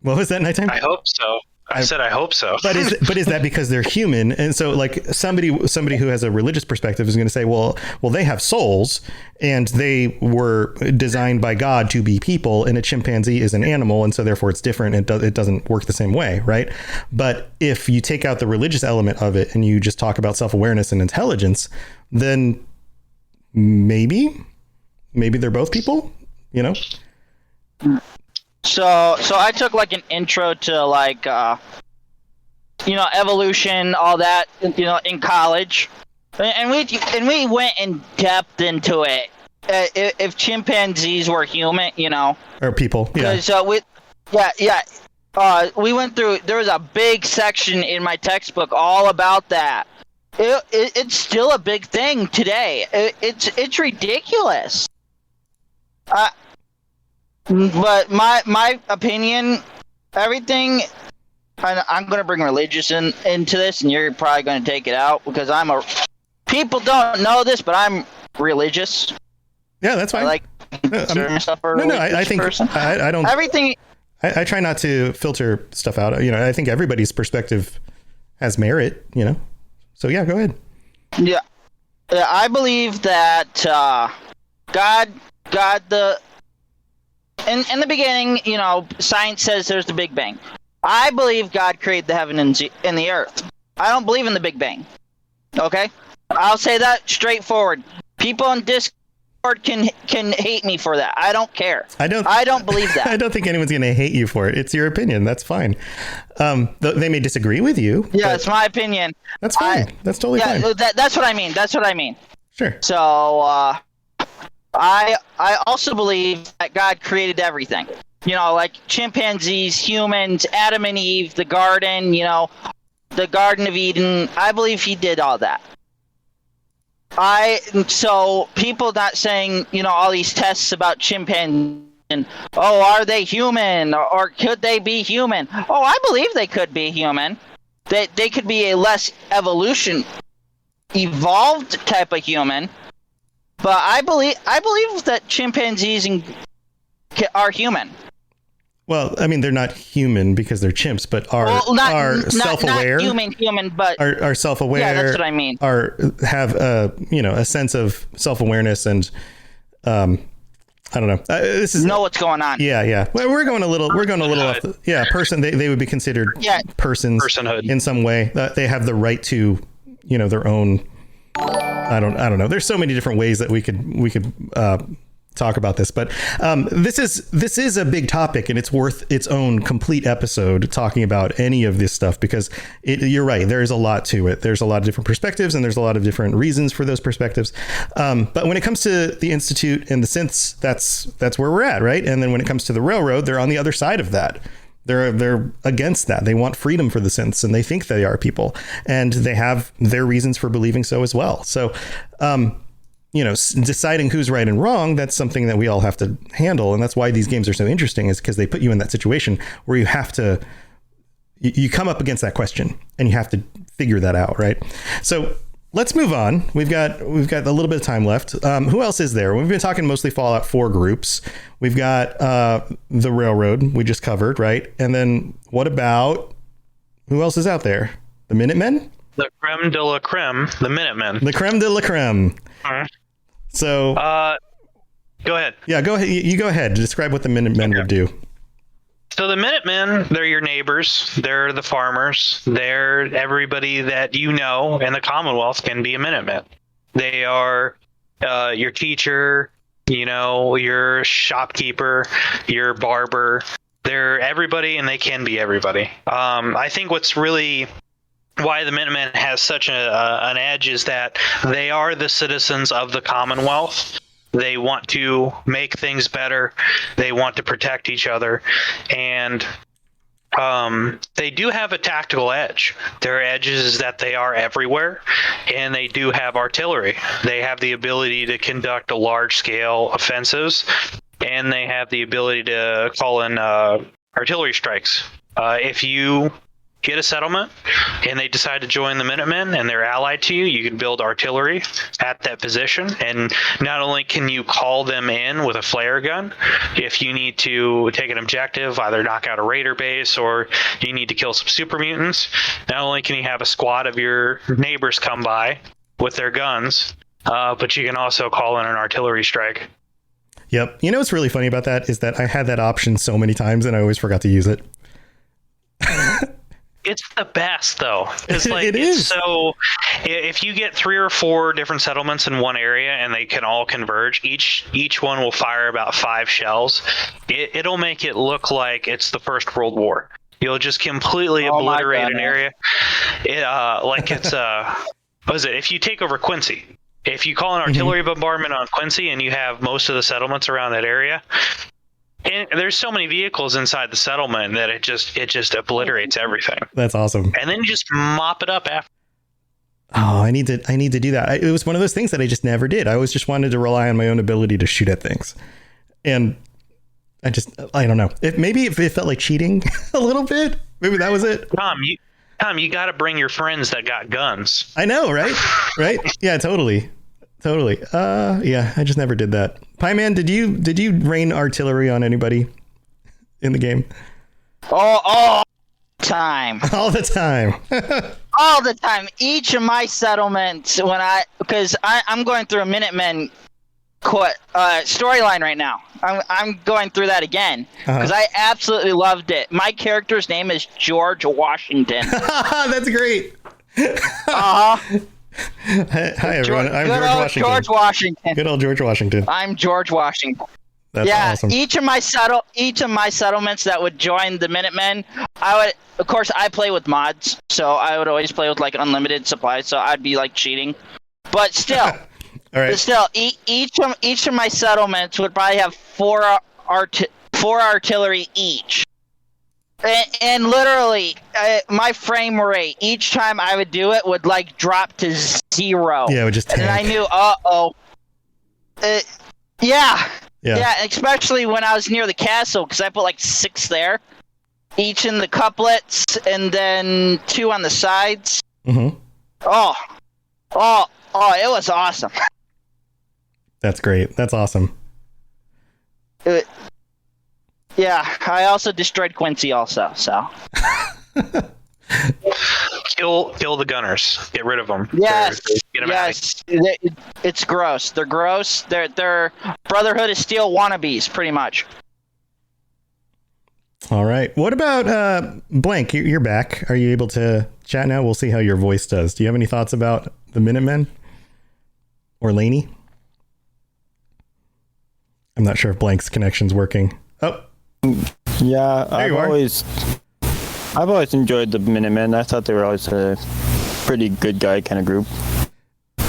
What was that, Nighttime? I hope so. I said I hope so. But is that because they're human? And so like somebody who has a religious perspective is going to say, well, they have souls and they were designed by God to be people, and a chimpanzee is an animal, and so therefore it's different. It doesn't work the same way, right? But if you take out the religious element of it and you just talk about self-awareness and intelligence, then maybe they're both people, you know? So I took like an intro to like, evolution, all that, in college, and we went in depth into it. If chimpanzees were human, or people, yeah. So we went through. There was a big section in my textbook all about that. It's still a big thing today. It's ridiculous. But my opinion, everything, I'm going to bring religious into this, and you're probably going to take it out because people don't know this, but I'm religious. Yeah, that's fine. I like myself a religious person. I don't. Everything. I try not to filter stuff out. I think everybody's perspective has merit. So yeah, go ahead. Yeah, I believe that God in the beginning, science says there's the Big Bang. I believe God created the heaven and the earth. I don't believe in the Big Bang. Okay? I'll say that straightforward. People on Discord can hate me for that. I don't care. I don't believe that. I don't think anyone's going to hate you for it. It's your opinion. That's fine. They may disagree with you. Yeah, it's my opinion. That's fine. That's totally fine. That's what I mean. That's what I mean. Sure. So, I also believe that God created everything. Like chimpanzees, humans, Adam and Eve, the garden, the Garden of Eden. I believe he did all that. So people not saying, all these tests about chimpanzees and, are they human or could they be human? Oh, I believe they could be human. They could be a less evolved type of human. But I believe that chimpanzees are human. Well, I mean, they're not human because they're chimps, but are self-aware. Not human, but are self-aware. Yeah, that's what I mean. Have a sense of self-awareness and I don't know. This is know what's going on. Yeah. Well, we're going a little off. Person. They would be considered personhood in some way. They have the right to their own. I don't know. There's so many different ways that we could talk about this, but this is a big topic, and it's worth its own complete episode talking about any of this stuff because you're right. There's a lot to it. There's a lot of different perspectives, and there's a lot of different reasons for those perspectives. But when it comes to the Institute and the synths, that's where we're at, right? And then when it comes to the railroad, they're on the other side of that. They're against that. They want freedom for the synths, and they think they are people, and they have their reasons for believing so as well. So deciding who's right and wrong, that's something that we all have to handle. And that's why these games are so interesting, is because they put you in that situation where you come up against that question and you have to figure that out. Right. So let's move on. We've got a little bit of time left. Who else is there? We've been talking mostly Fallout 4 groups. We've got the Railroad we just covered. Right. And then what about who else is out there? The Minutemen? The creme de la creme, the Minutemen. The creme de la creme. So, go ahead. Yeah, go ahead. You go ahead. Describe what the Minutemen would do. So the Minutemen, they're your neighbors. They're the farmers. They're everybody that in the Commonwealth can be a Minuteman. They are your teacher, your shopkeeper, your barber. They're everybody, and they can be everybody. I think what's really why the Minutemen has such an edge is that they are the citizens of the Commonwealth. They want to make things better. They want to protect each other. And they do have a tactical edge. Their edge is that they are everywhere, and they do have artillery. They have the ability to conduct large-scale offensives, and they have the ability to call in artillery strikes. If you get a settlement and they decide to join the Minutemen and they're allied to you, you can build artillery at that position. And not only can you call them in with a flare gun if you need to take an objective, either knock out a raider base or you need to kill some super mutants, not only can you have a squad of your neighbors come by with their guns, but you can also call in an artillery strike. Yep. You know what's really funny about that is that I had that option so many times and I always forgot to use it. It's the best, though. It's It is. So if you get 3 or 4 different settlements in one area and they can all converge, each one will fire about 5 shells. It'll make it look like it's the First World War. You'll just completely obliterate an area. What is it? If you take over Quincy, if you call an artillery bombardment on Quincy and you have most of the settlements around that area, and there's so many vehicles inside the settlement that it just obliterates everything. That's awesome. And then you just mop it up after. Oh, I need to do that. It was one of those things that I just never did. I always just wanted to rely on my own ability to shoot at things. And I don't know. Maybe it felt like cheating a little bit. Maybe that was it. Tom, you got to bring your friends that got guns. I know, right? Right? Yeah, totally. Yeah, I just never did that. Pieman, did you rain artillery on anybody in the game? All the time. All the time. All the time. Each of my settlements, because I'm going through a Minutemen storyline right now. I'm going through that again because I absolutely loved it. My character's name is George Washington. That's great. Hi everyone. I'm George Washington. George Washington. Good old George Washington. I'm George Washington. That's awesome. Each of my settlements that would join the Minutemen, of course I play with mods, so I would always play with like unlimited supplies, so I'd be like cheating. But still, all right. Each of my settlements would probably have 4 artillery each. And literally, my frame rate each time I would do it would like drop to 0. Yeah, it would just tank. And I knew, yeah, especially when I was near the castle because I put like 6 there, each in the couplets, and then 2 on the sides. Mm-hmm. Oh, it was awesome. That's great. That's awesome. Yeah, I also destroyed Quincy also, so. Kill the gunners. Get rid of them. Yes, get them yes. It's gross. They're gross. They're Brotherhood of Steel wannabes, pretty much. All right. What about Blank? You're back. Are you able to chat now? We'll see how your voice does. Do you have any thoughts about the Minutemen? Or Laney? I'm not sure if Blank's connection's working. Oh. Yeah, I've always enjoyed the Minutemen. I thought they were always a pretty good guy kind of group.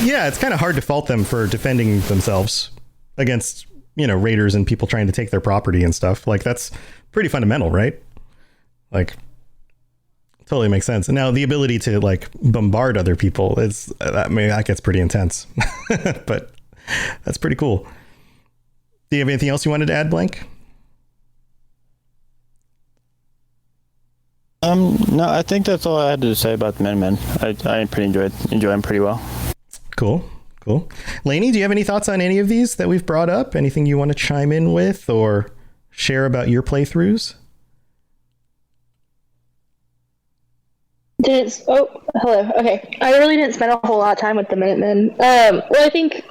Yeah, it's kind of hard to fault them for defending themselves against, raiders and people trying to take their property and stuff. Like, that's pretty fundamental, right? Like, totally makes sense. And now the ability to like bombard other people that gets pretty intense. But That's pretty cool. Do you have anything else you wanted to add, Blank? No, I think that's all I had to say about the Minutemen. I pretty enjoy them pretty well. Cool. Lainey, do you have any thoughts on any of these that we've brought up? Anything you want to chime in with or share about your playthroughs? Hello. Okay. I really didn't spend a whole lot of time with the Minutemen. Well, I think,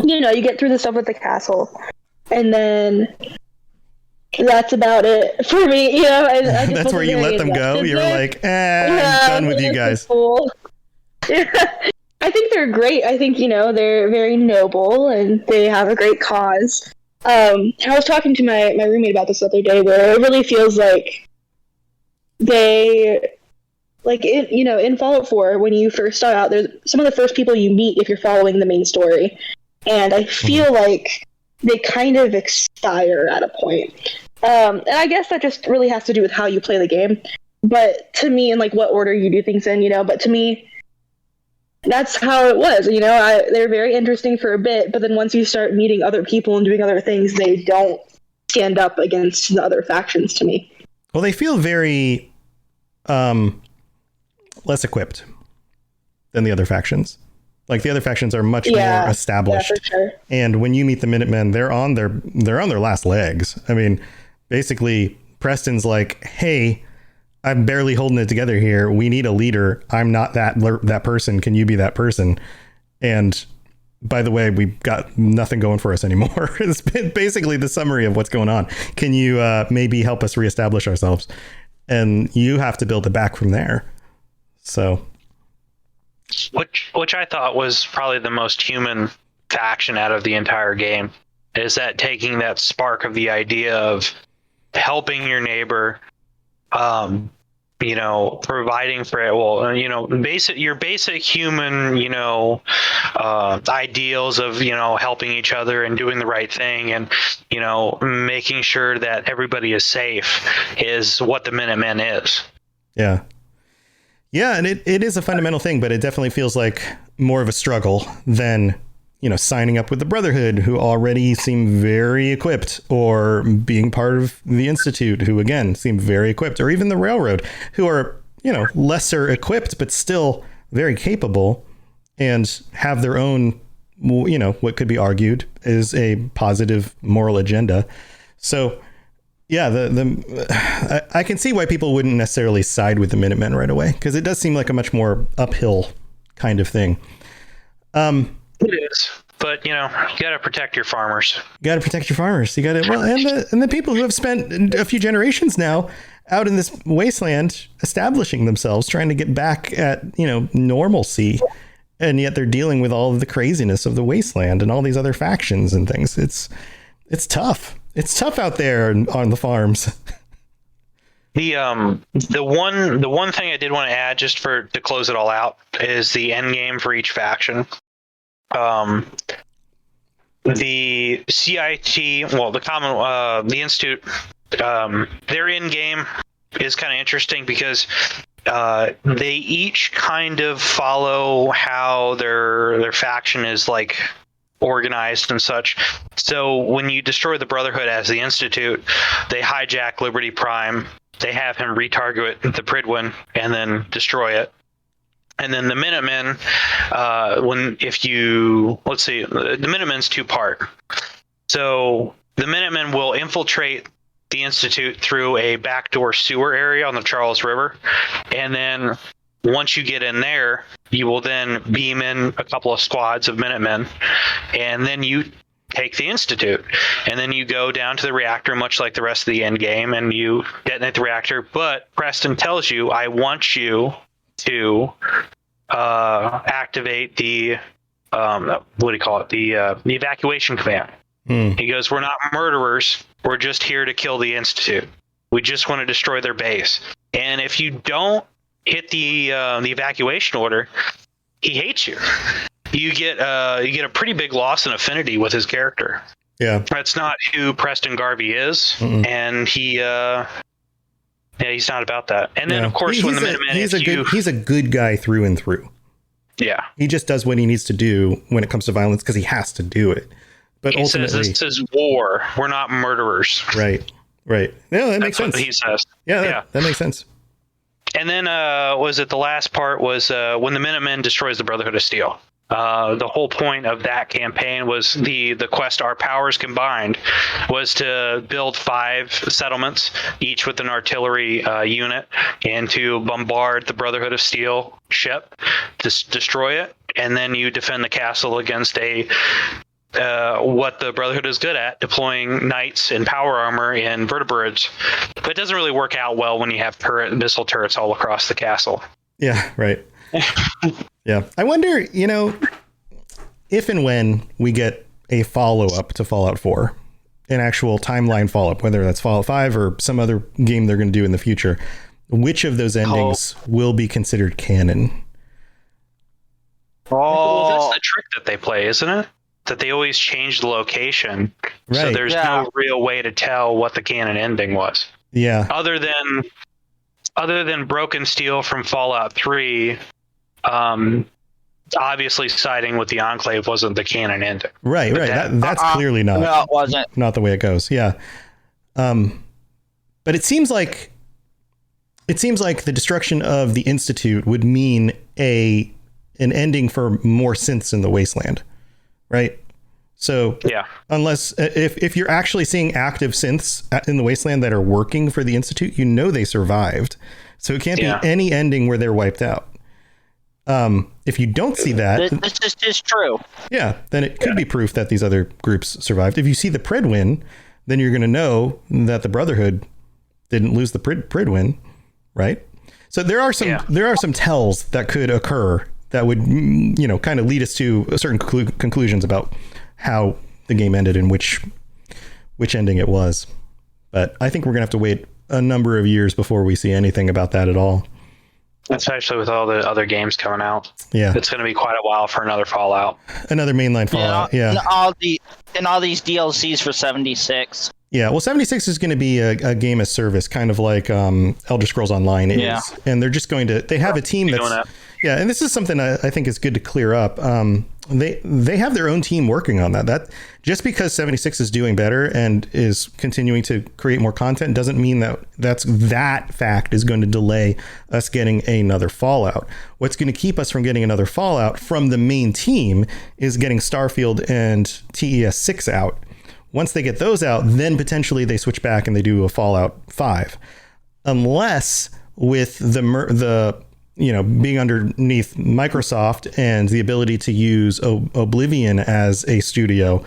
you get through the stuff with the castle, and then that's about it for me, That's where you let them go? You're like, I'm done with you guys. Cool. I think they're great. I think, they're very noble and they have a great cause. I was talking to my roommate about this the other day, where it really feels like in Fallout 4, when you first start out, they're some of the first people you meet if you're following the main story. And I feel like they kind of expire at a point. And I guess that just really has to do with how you play the game. But to me, and what order you do things in, but to me, that's how it was. They're very interesting for a bit, but then once you start meeting other people and doing other things, they don't stand up against the other factions to me. Well, they feel very less equipped than the other factions. Like the other factions are much more established. Yeah, for sure. And when you meet the Minutemen, they're on their last legs. I mean, basically, Preston's like, hey, I'm barely holding it together here. We need a leader. I'm not that person. Can you be that person? And by the way, we've got nothing going for us anymore. It's been basically the summary of what's going on. Can you maybe help us reestablish ourselves? And you have to build it back from there. So, which I thought was probably the most human faction out of the entire game, is that taking that spark of the idea of helping your neighbor, providing for it. Well, your basic human, ideals of, helping each other and doing the right thing and, making sure that everybody is safe is what the Minutemen is. Yeah. Yeah. And it is a fundamental thing, but it definitely feels like more of a struggle than, signing up with the Brotherhood, who already seem very equipped, or being part of the Institute, who again seem very equipped, or even the Railroad, who are, lesser equipped, but still very capable and have their own, what could be argued is a positive moral agenda. So yeah, I can see why people wouldn't necessarily side with the Minutemen right away, because it does seem like a much more uphill kind of thing. It is, but you got to protect your farmers. You got to protect your farmers. You got to, and the people who have spent a few generations now out in this wasteland, establishing themselves, trying to get back at normalcy, and yet they're dealing with all of the craziness of the wasteland and all these other factions and things. It's tough. It's tough out there on the farms. The one thing I did want to add, just to close it all out, is the end game for each faction. The CIT, the Institute, their end game is kind of interesting because they each kind of follow how their faction is organized and such. So when you destroy the Brotherhood as the Institute, they hijack Liberty Prime. They have him retarget the Pridwin and then destroy it. And then the Minutemen, the Minutemen's two-part. So the Minutemen will infiltrate the Institute through a backdoor sewer area on the Charles River. And then once you get in there, you will then beam in a couple of squads of Minutemen. And then you take the Institute. And then you go down to the reactor, much like the rest of the end game, and you detonate the reactor. But Preston tells you, I want you to activate the the evacuation command. He goes, we're not murderers, we're just here to kill the Institute. We just want to destroy their base. And if you don't hit the evacuation order, he hates you. You get a pretty big loss in affinity with his character. Yeah, that's not who Preston Garvey is. And he he's not about that. And then, of course, when the Minutemen... He's a good guy through and through. Yeah. He just does what he needs to do when it comes to violence because he has to do it. But he ultimately, says, this is war. We're not murderers. Right. Yeah, that makes sense. What he says. Yeah, that makes sense. And then was it the last part was when the Minutemen destroys the Brotherhood of Steel. The whole point of that campaign was the quest Our Powers Combined was to build 5 settlements, each with an artillery unit, and to bombard the Brotherhood of Steel ship, to destroy it, and then you defend the castle against what the Brotherhood is good at, deploying knights in power armor and vertebrates. But it doesn't really work out well when you have missile turrets all across the castle. Yeah, right. Yeah. I wonder, if and when we get a follow-up to Fallout 4, an actual timeline follow-up, whether that's Fallout 5 or some other game they're going to do in the future, which of those endings will be considered canon? Well, that's the trick that they play, isn't it? That they always change the location. Right. So there's no real way to tell what the canon ending was. Yeah. Other than Broken Steel from Fallout 3, obviously siding with the Enclave wasn't the canon ending. Right. That's clearly not. No, it wasn't. Not the way it goes. Yeah. But it seems like the destruction of the Institute would mean an ending for more synths in the Wasteland. Right. So unless if you're actually seeing active synths in the Wasteland that are working for the Institute, they survived. So it can't be any ending where they're wiped out. If you don't see that, this just is true. Yeah, then it could be proof that these other groups survived. If you see the Prid win, then you're going to know that the Brotherhood didn't lose the Prid win, right? So there are some tells that could occur that would, kind of lead us to certain conclusions about how the game ended and which ending it was. But I think we're going to have to wait a number of years before we see anything about that at all. Especially with all the other games coming out. Yeah. It's going to be quite a while for another Fallout. Another mainline Fallout, yeah. And all these DLCs for 76. Yeah, well, 76 is going to be a game as service, kind of like Elder Scrolls Online is. Yeah. And they're just they have a team that's... Yeah, and this is something I think is good to clear up. They have their own team working on that. That just because 76 is doing better and is continuing to create more content doesn't mean that fact is going to delay us getting another Fallout. What's going to keep us from getting another Fallout from the main team is getting Starfield and TES 6 out. Once they get those out, then potentially they switch back and they do a Fallout 5. Unless with the being underneath Microsoft and the ability to use Oblivion as a studio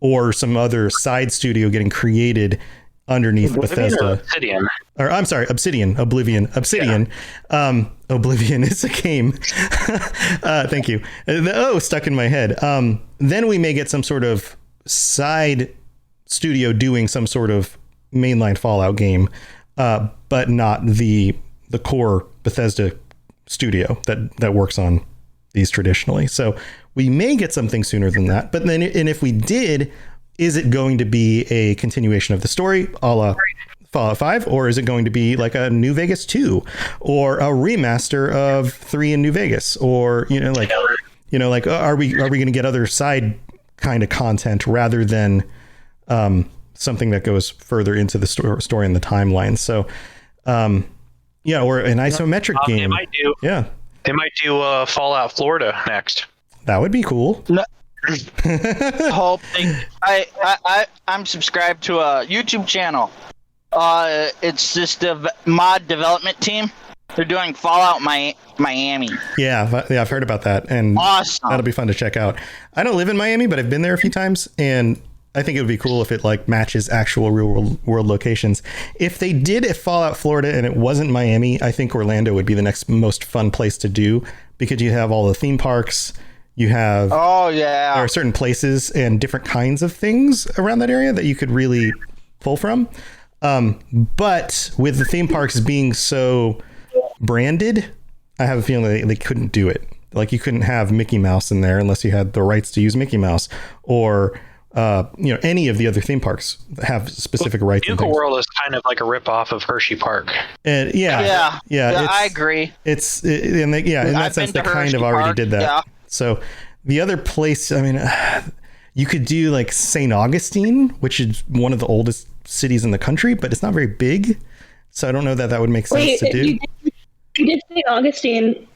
or some other side studio getting created underneath Bethesda. Obsidian. Or I'm sorry, Oblivion. Yeah. Oblivion is a game. Thank you. The stuck in my head. Then we may get some sort of side studio doing some sort of mainline Fallout game, but not the core Bethesda studio that works on these traditionally. So we may get something sooner than that. But then, and if we did, is it going to be a continuation of the story a la Fallout 5, or is it going to be like a New Vegas 2 or a remaster of 3 in New Vegas, or are we going to get other side kind of content rather than something that goes further into the story and the timeline? So or an isometric game. They might do Fallout Florida next. That would be cool. No. I'm subscribed to a YouTube channel. It's just a mod development team. They're doing Fallout Miami. Yeah, I've heard about that, and awesome. That'll be fun to check out. I don't live in Miami, but I've been there a few times, and I think it would be cool if it matches actual real world locations. If they did a Fallout Florida and it wasn't Miami, I think Orlando would be the next most fun place to do, because you have all the theme parks. You have there are certain places and different kinds of things around that area that you could really pull from. But with the theme parks being so branded, I have a feeling they couldn't do it. Like, you couldn't have Mickey Mouse in there unless you had the rights to use Mickey Mouse, or any of the other theme parks have specific rights. Nuka World is kind of like a ripoff of Hershey Park. And I agree. In that sense, they kind of already did that. Yeah. So the other place, I mean, you could do like St. Augustine, which is one of the oldest cities in the country, but it's not very big. So I don't know that would make sense to do. You did St. Augustine.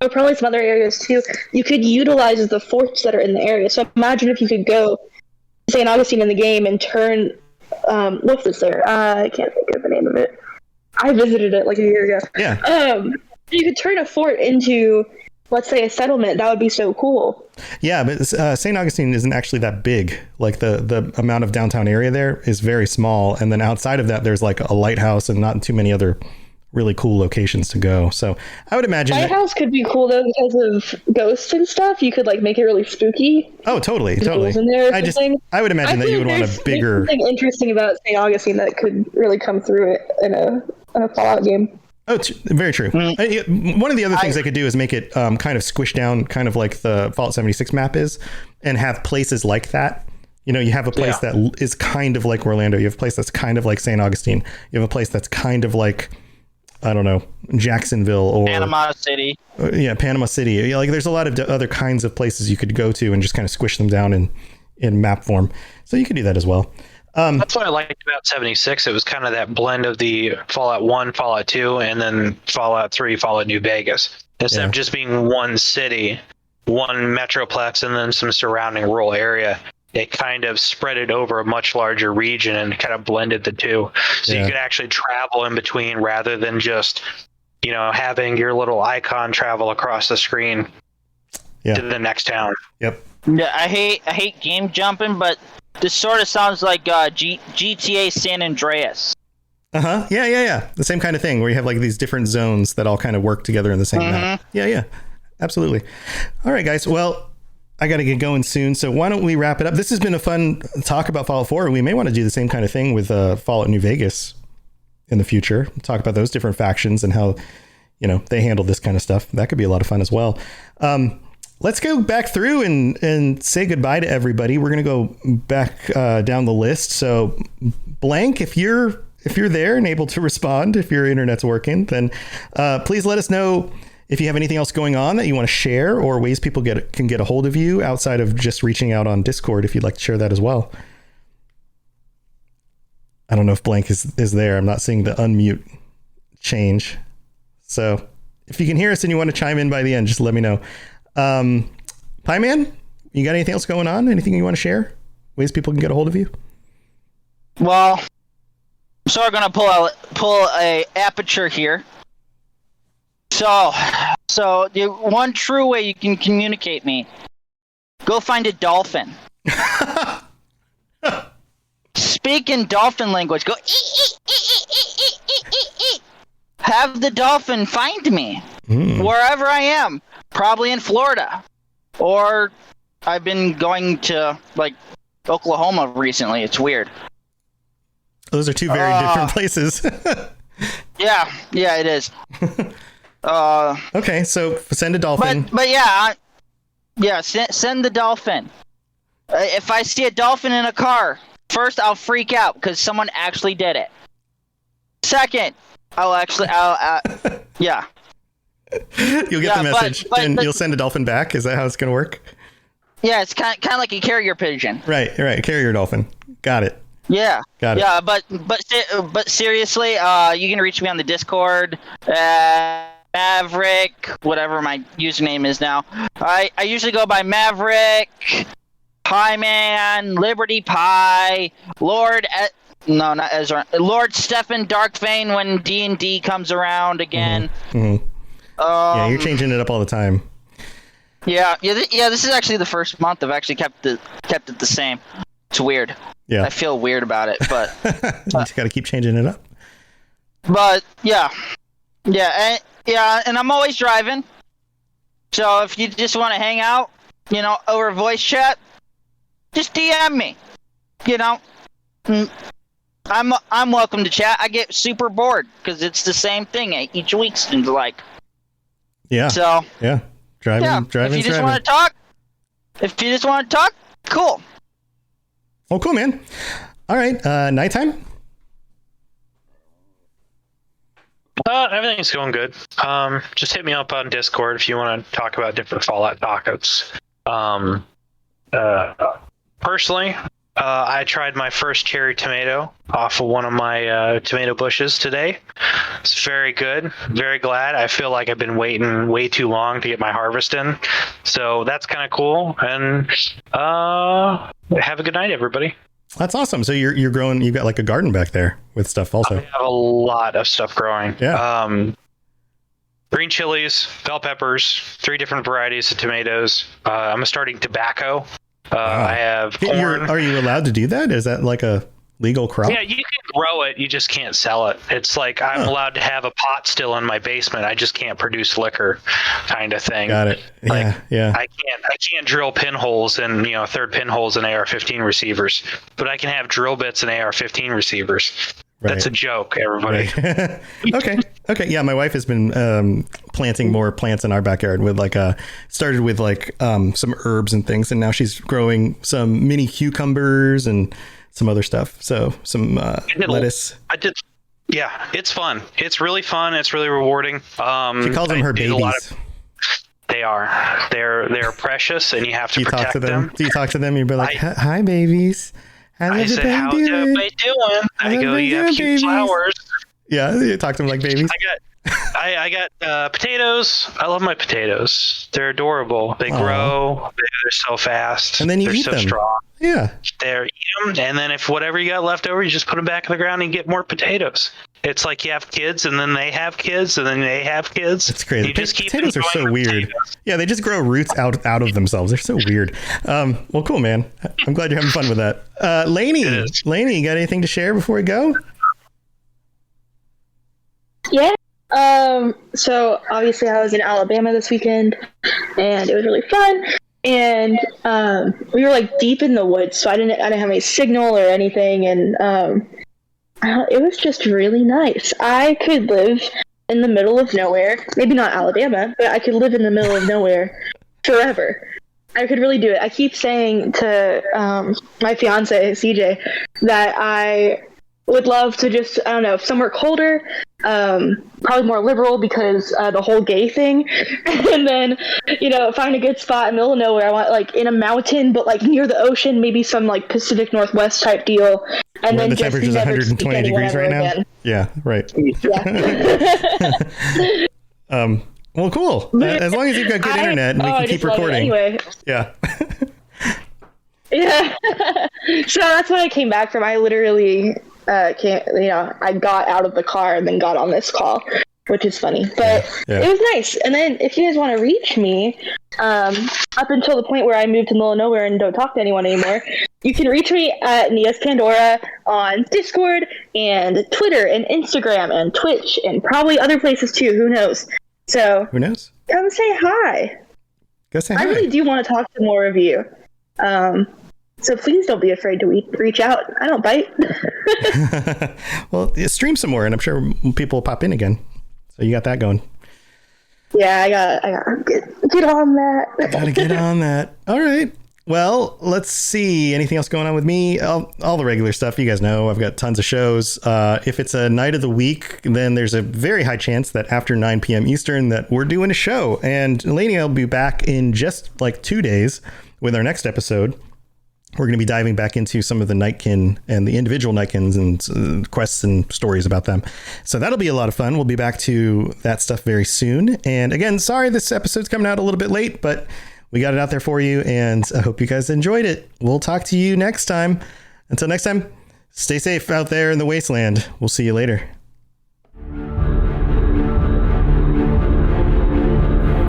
Or probably some other areas too. You could utilize the forts that are in the area. So imagine if you could go to St. Augustine in the game and turn what's this there? I can't think of the name of it. I visited it like a year ago. Yeah. You could turn a fort into, let's say, a settlement. That would be so cool. Yeah, but St. Augustine isn't actually that big. Like the amount of downtown area there is very small, and then outside of that, there's like a lighthouse and not too many other really cool locations to go. So I would imagine lighthouse could be cool though because of ghosts and stuff. You could like make it really spooky. Oh, totally. In there I would imagine that you would want a bigger. There's something interesting about St. Augustine that could really come through it in a Fallout game. Oh, very true. One of the other things they could do is make it kind of squish down, kind of like the Fallout 76 map is, and have places like that. You have a place that is kind of like Orlando. You have a place that's kind of like St. Augustine. You have a place that's kind of like, I don't know, Jacksonville or Panama City. Panama City. Like there's a lot of other kinds of places you could go to and just kind of squish them down in map form. So you could do that as well. That's what I liked about 76. It was kind of that blend of the Fallout 1, Fallout 2, and then Fallout 3, Fallout New Vegas. Instead of just being one city, one metroplex, and then some surrounding rural area, it kind of spread it over a much larger region and kind of blended the two. So you could actually travel in between rather than just, having your little icon travel across the screen to the next town. Yep. Yeah, I hate game jumping, but this sort of sounds like GTA San Andreas. Uh-huh. Yeah. The same kind of thing where you have like these different zones that all kind of work together in the same map. Yeah. Absolutely. All right, guys. Well, I got to get going soon, so why don't we wrap it up? This has been a fun talk about Fallout 4. We may want to do the same kind of thing with Fallout New Vegas in the future. Talk about those different factions and how, they handle this kind of stuff. That could be a lot of fun as well. Let's go back through and say goodbye to everybody. We're going to go back down the list. So, Blank, if you're there and able to respond, if your internet's working, then please let us know if you have anything else going on that you want to share or ways people can get a hold of you outside of just reaching out on Discord, if you'd like to share that as well. I don't know if Blank is there. I'm not seeing the unmute change. So if you can hear us and you want to chime in by the end, just let me know. Pie Man, you got anything else going on? Anything you want to share? Ways people can get a hold of you? Well, so we're going to pull a aperture here. So the one true way you can communicate me, go find a dolphin. Speak in dolphin language. Go have the dolphin find me wherever I am. Probably in Florida, or I've been going to like Oklahoma recently. It's weird. Those are two very different places. Yeah, it is. Okay, so send a dolphin. But send the dolphin. If I see a dolphin in a car, first I'll freak out because someone actually did it. Second, I'll yeah. You'll get the message and you'll send a dolphin back. Is that how it's going to work? Yeah, it's kind of like a carrier pigeon. Right. Carrier dolphin. Got it. Yeah. Got it. Yeah, but seriously, you can reach me on the Discord. Maverick, whatever my username is now. I usually go by Maverick, Pie Man, Liberty Pie, Lord Stefan Darkfane when D&D comes around again. Yeah, you're changing it up all the time. Yeah. This is actually the first month I've actually kept it the same. It's weird. Yeah, I feel weird about it, but you just got to keep changing it up. But and I'm always driving. So if you just want to hang out, over voice chat, just DM me. I'm welcome to chat. I get super bored because it's the same thing each week seems like. Yeah. So driving. If you just want to talk, cool. Oh, cool, man. All right. Nighttime? Everything's going good. Just hit me up on Discord if you want to talk about different Fallout topics. Personally, I tried my first cherry tomato off of one of my tomato bushes today. It's very good. Very glad. I feel like I've been waiting way too long to get my harvest in. So that's kind of cool. And have a good night, everybody. That's awesome. So you're growing, you've got like a garden back there with stuff also. I have a lot of stuff growing. Yeah. Green chilies, bell peppers, 3 different varieties of tomatoes. I'm starting tobacco. I have corn. Are you allowed to do that? Is that like a legal crop? Yeah, you can grow it. You just can't sell it. It's like I'm allowed to have a pot still in my basement. I just can't produce liquor, kind of thing. Got it. Yeah. I can't drill pinholes and third pinholes in AR-15 receivers, but I can have drill bits in AR-15 receivers. Right. That's a joke, everybody. Right. Okay. Yeah, my wife has been planting more plants in our backyard with started with some herbs and things, and now she's growing some mini cucumbers and some other stuff. So some lettuce. Yeah, it's fun. It's really fun. It's really rewarding. She calls them her babies. They are. They're precious, and you have to protect them. Do you talk to them? You'd be like, "Hi, babies. I said, how's everybody doing?" I go, "You have cute flowers." Yeah, you talk to them like babies. I got potatoes. I love my potatoes. They're adorable. They grow. They're so fast. And then you eat them. They're so strong. Yeah. Eat them, and then if whatever you got left over, you just put them back in the ground and get more potatoes. It's like you have kids, and then they have kids, and then they have kids. It's crazy. Potatoes are so weird. Yeah, they just grow roots out of themselves. They're so weird. Well, cool, man. I'm glad you're having fun with that. Lainey, you got anything to share before we go? Yeah. So obviously I was in Alabama this weekend, and it was really fun. And we were like deep in the woods, so I didn't have any signal or anything, and it was just really nice. I could live in the middle of nowhere, maybe not Alabama, but I could live in the middle of nowhere forever. I could really do it. I keep saying to my fiance CJ that I would love to just, I don't know, somewhere colder, probably more liberal because the whole gay thing, and then, find a good spot in the middle of nowhere. I want like in a mountain, but like near the ocean, maybe some like Pacific Northwest type deal. And where then the temperature's 120 degrees right now. Again. Yeah, right. Yeah. Well, cool. As long as you've got good internet and we can keep recording. Anyway. Yeah. Yeah. So that's when I came back from. I literally I got out of the car and then got on this call, which is funny, but It was nice. And then if you guys want to reach me, up until the point where I moved to the middle of nowhere and don't talk to anyone anymore, you can reach me at Nias Pandora on Discord and Twitter and Instagram and Twitch and probably other places too. Who knows? So who knows? Come say hi. Go say hi. I really do want to talk to more of you. So please don't be afraid to reach out. I don't bite. Well, stream some more, and I'm sure people will pop in again. So you got that going. Yeah, I got get on that. Gotta get on that. All right. Well, let's see. Anything else going on with me? All the regular stuff. You guys know I've got tons of shows. If it's a night of the week, then there's a very high chance that after 9 p.m. Eastern that we're doing a show. And Lainey will be back in just like 2 days with our next episode. We're going to be diving back into some of the Nightkin and the individual Nightkins and quests and stories about them. So that'll be a lot of fun. We'll be back to that stuff very soon. And again, sorry this episode's coming out a little bit late, but we got it out there for you, and I hope you guys enjoyed it. We'll talk to you next time. Until next time, stay safe out there in the wasteland. We'll see you later.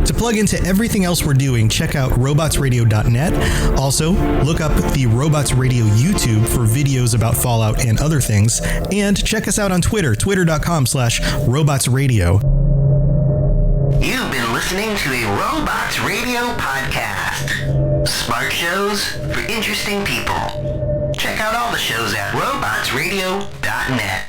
To plug into everything else we're doing, check out robotsradio.net. Also, look up the Robots Radio YouTube for videos about Fallout and other things. And check us out on Twitter, twitter.com/robotsradio. You've been listening to a Robots Radio podcast. Smart shows for interesting people. Check out all the shows at robotsradio.net.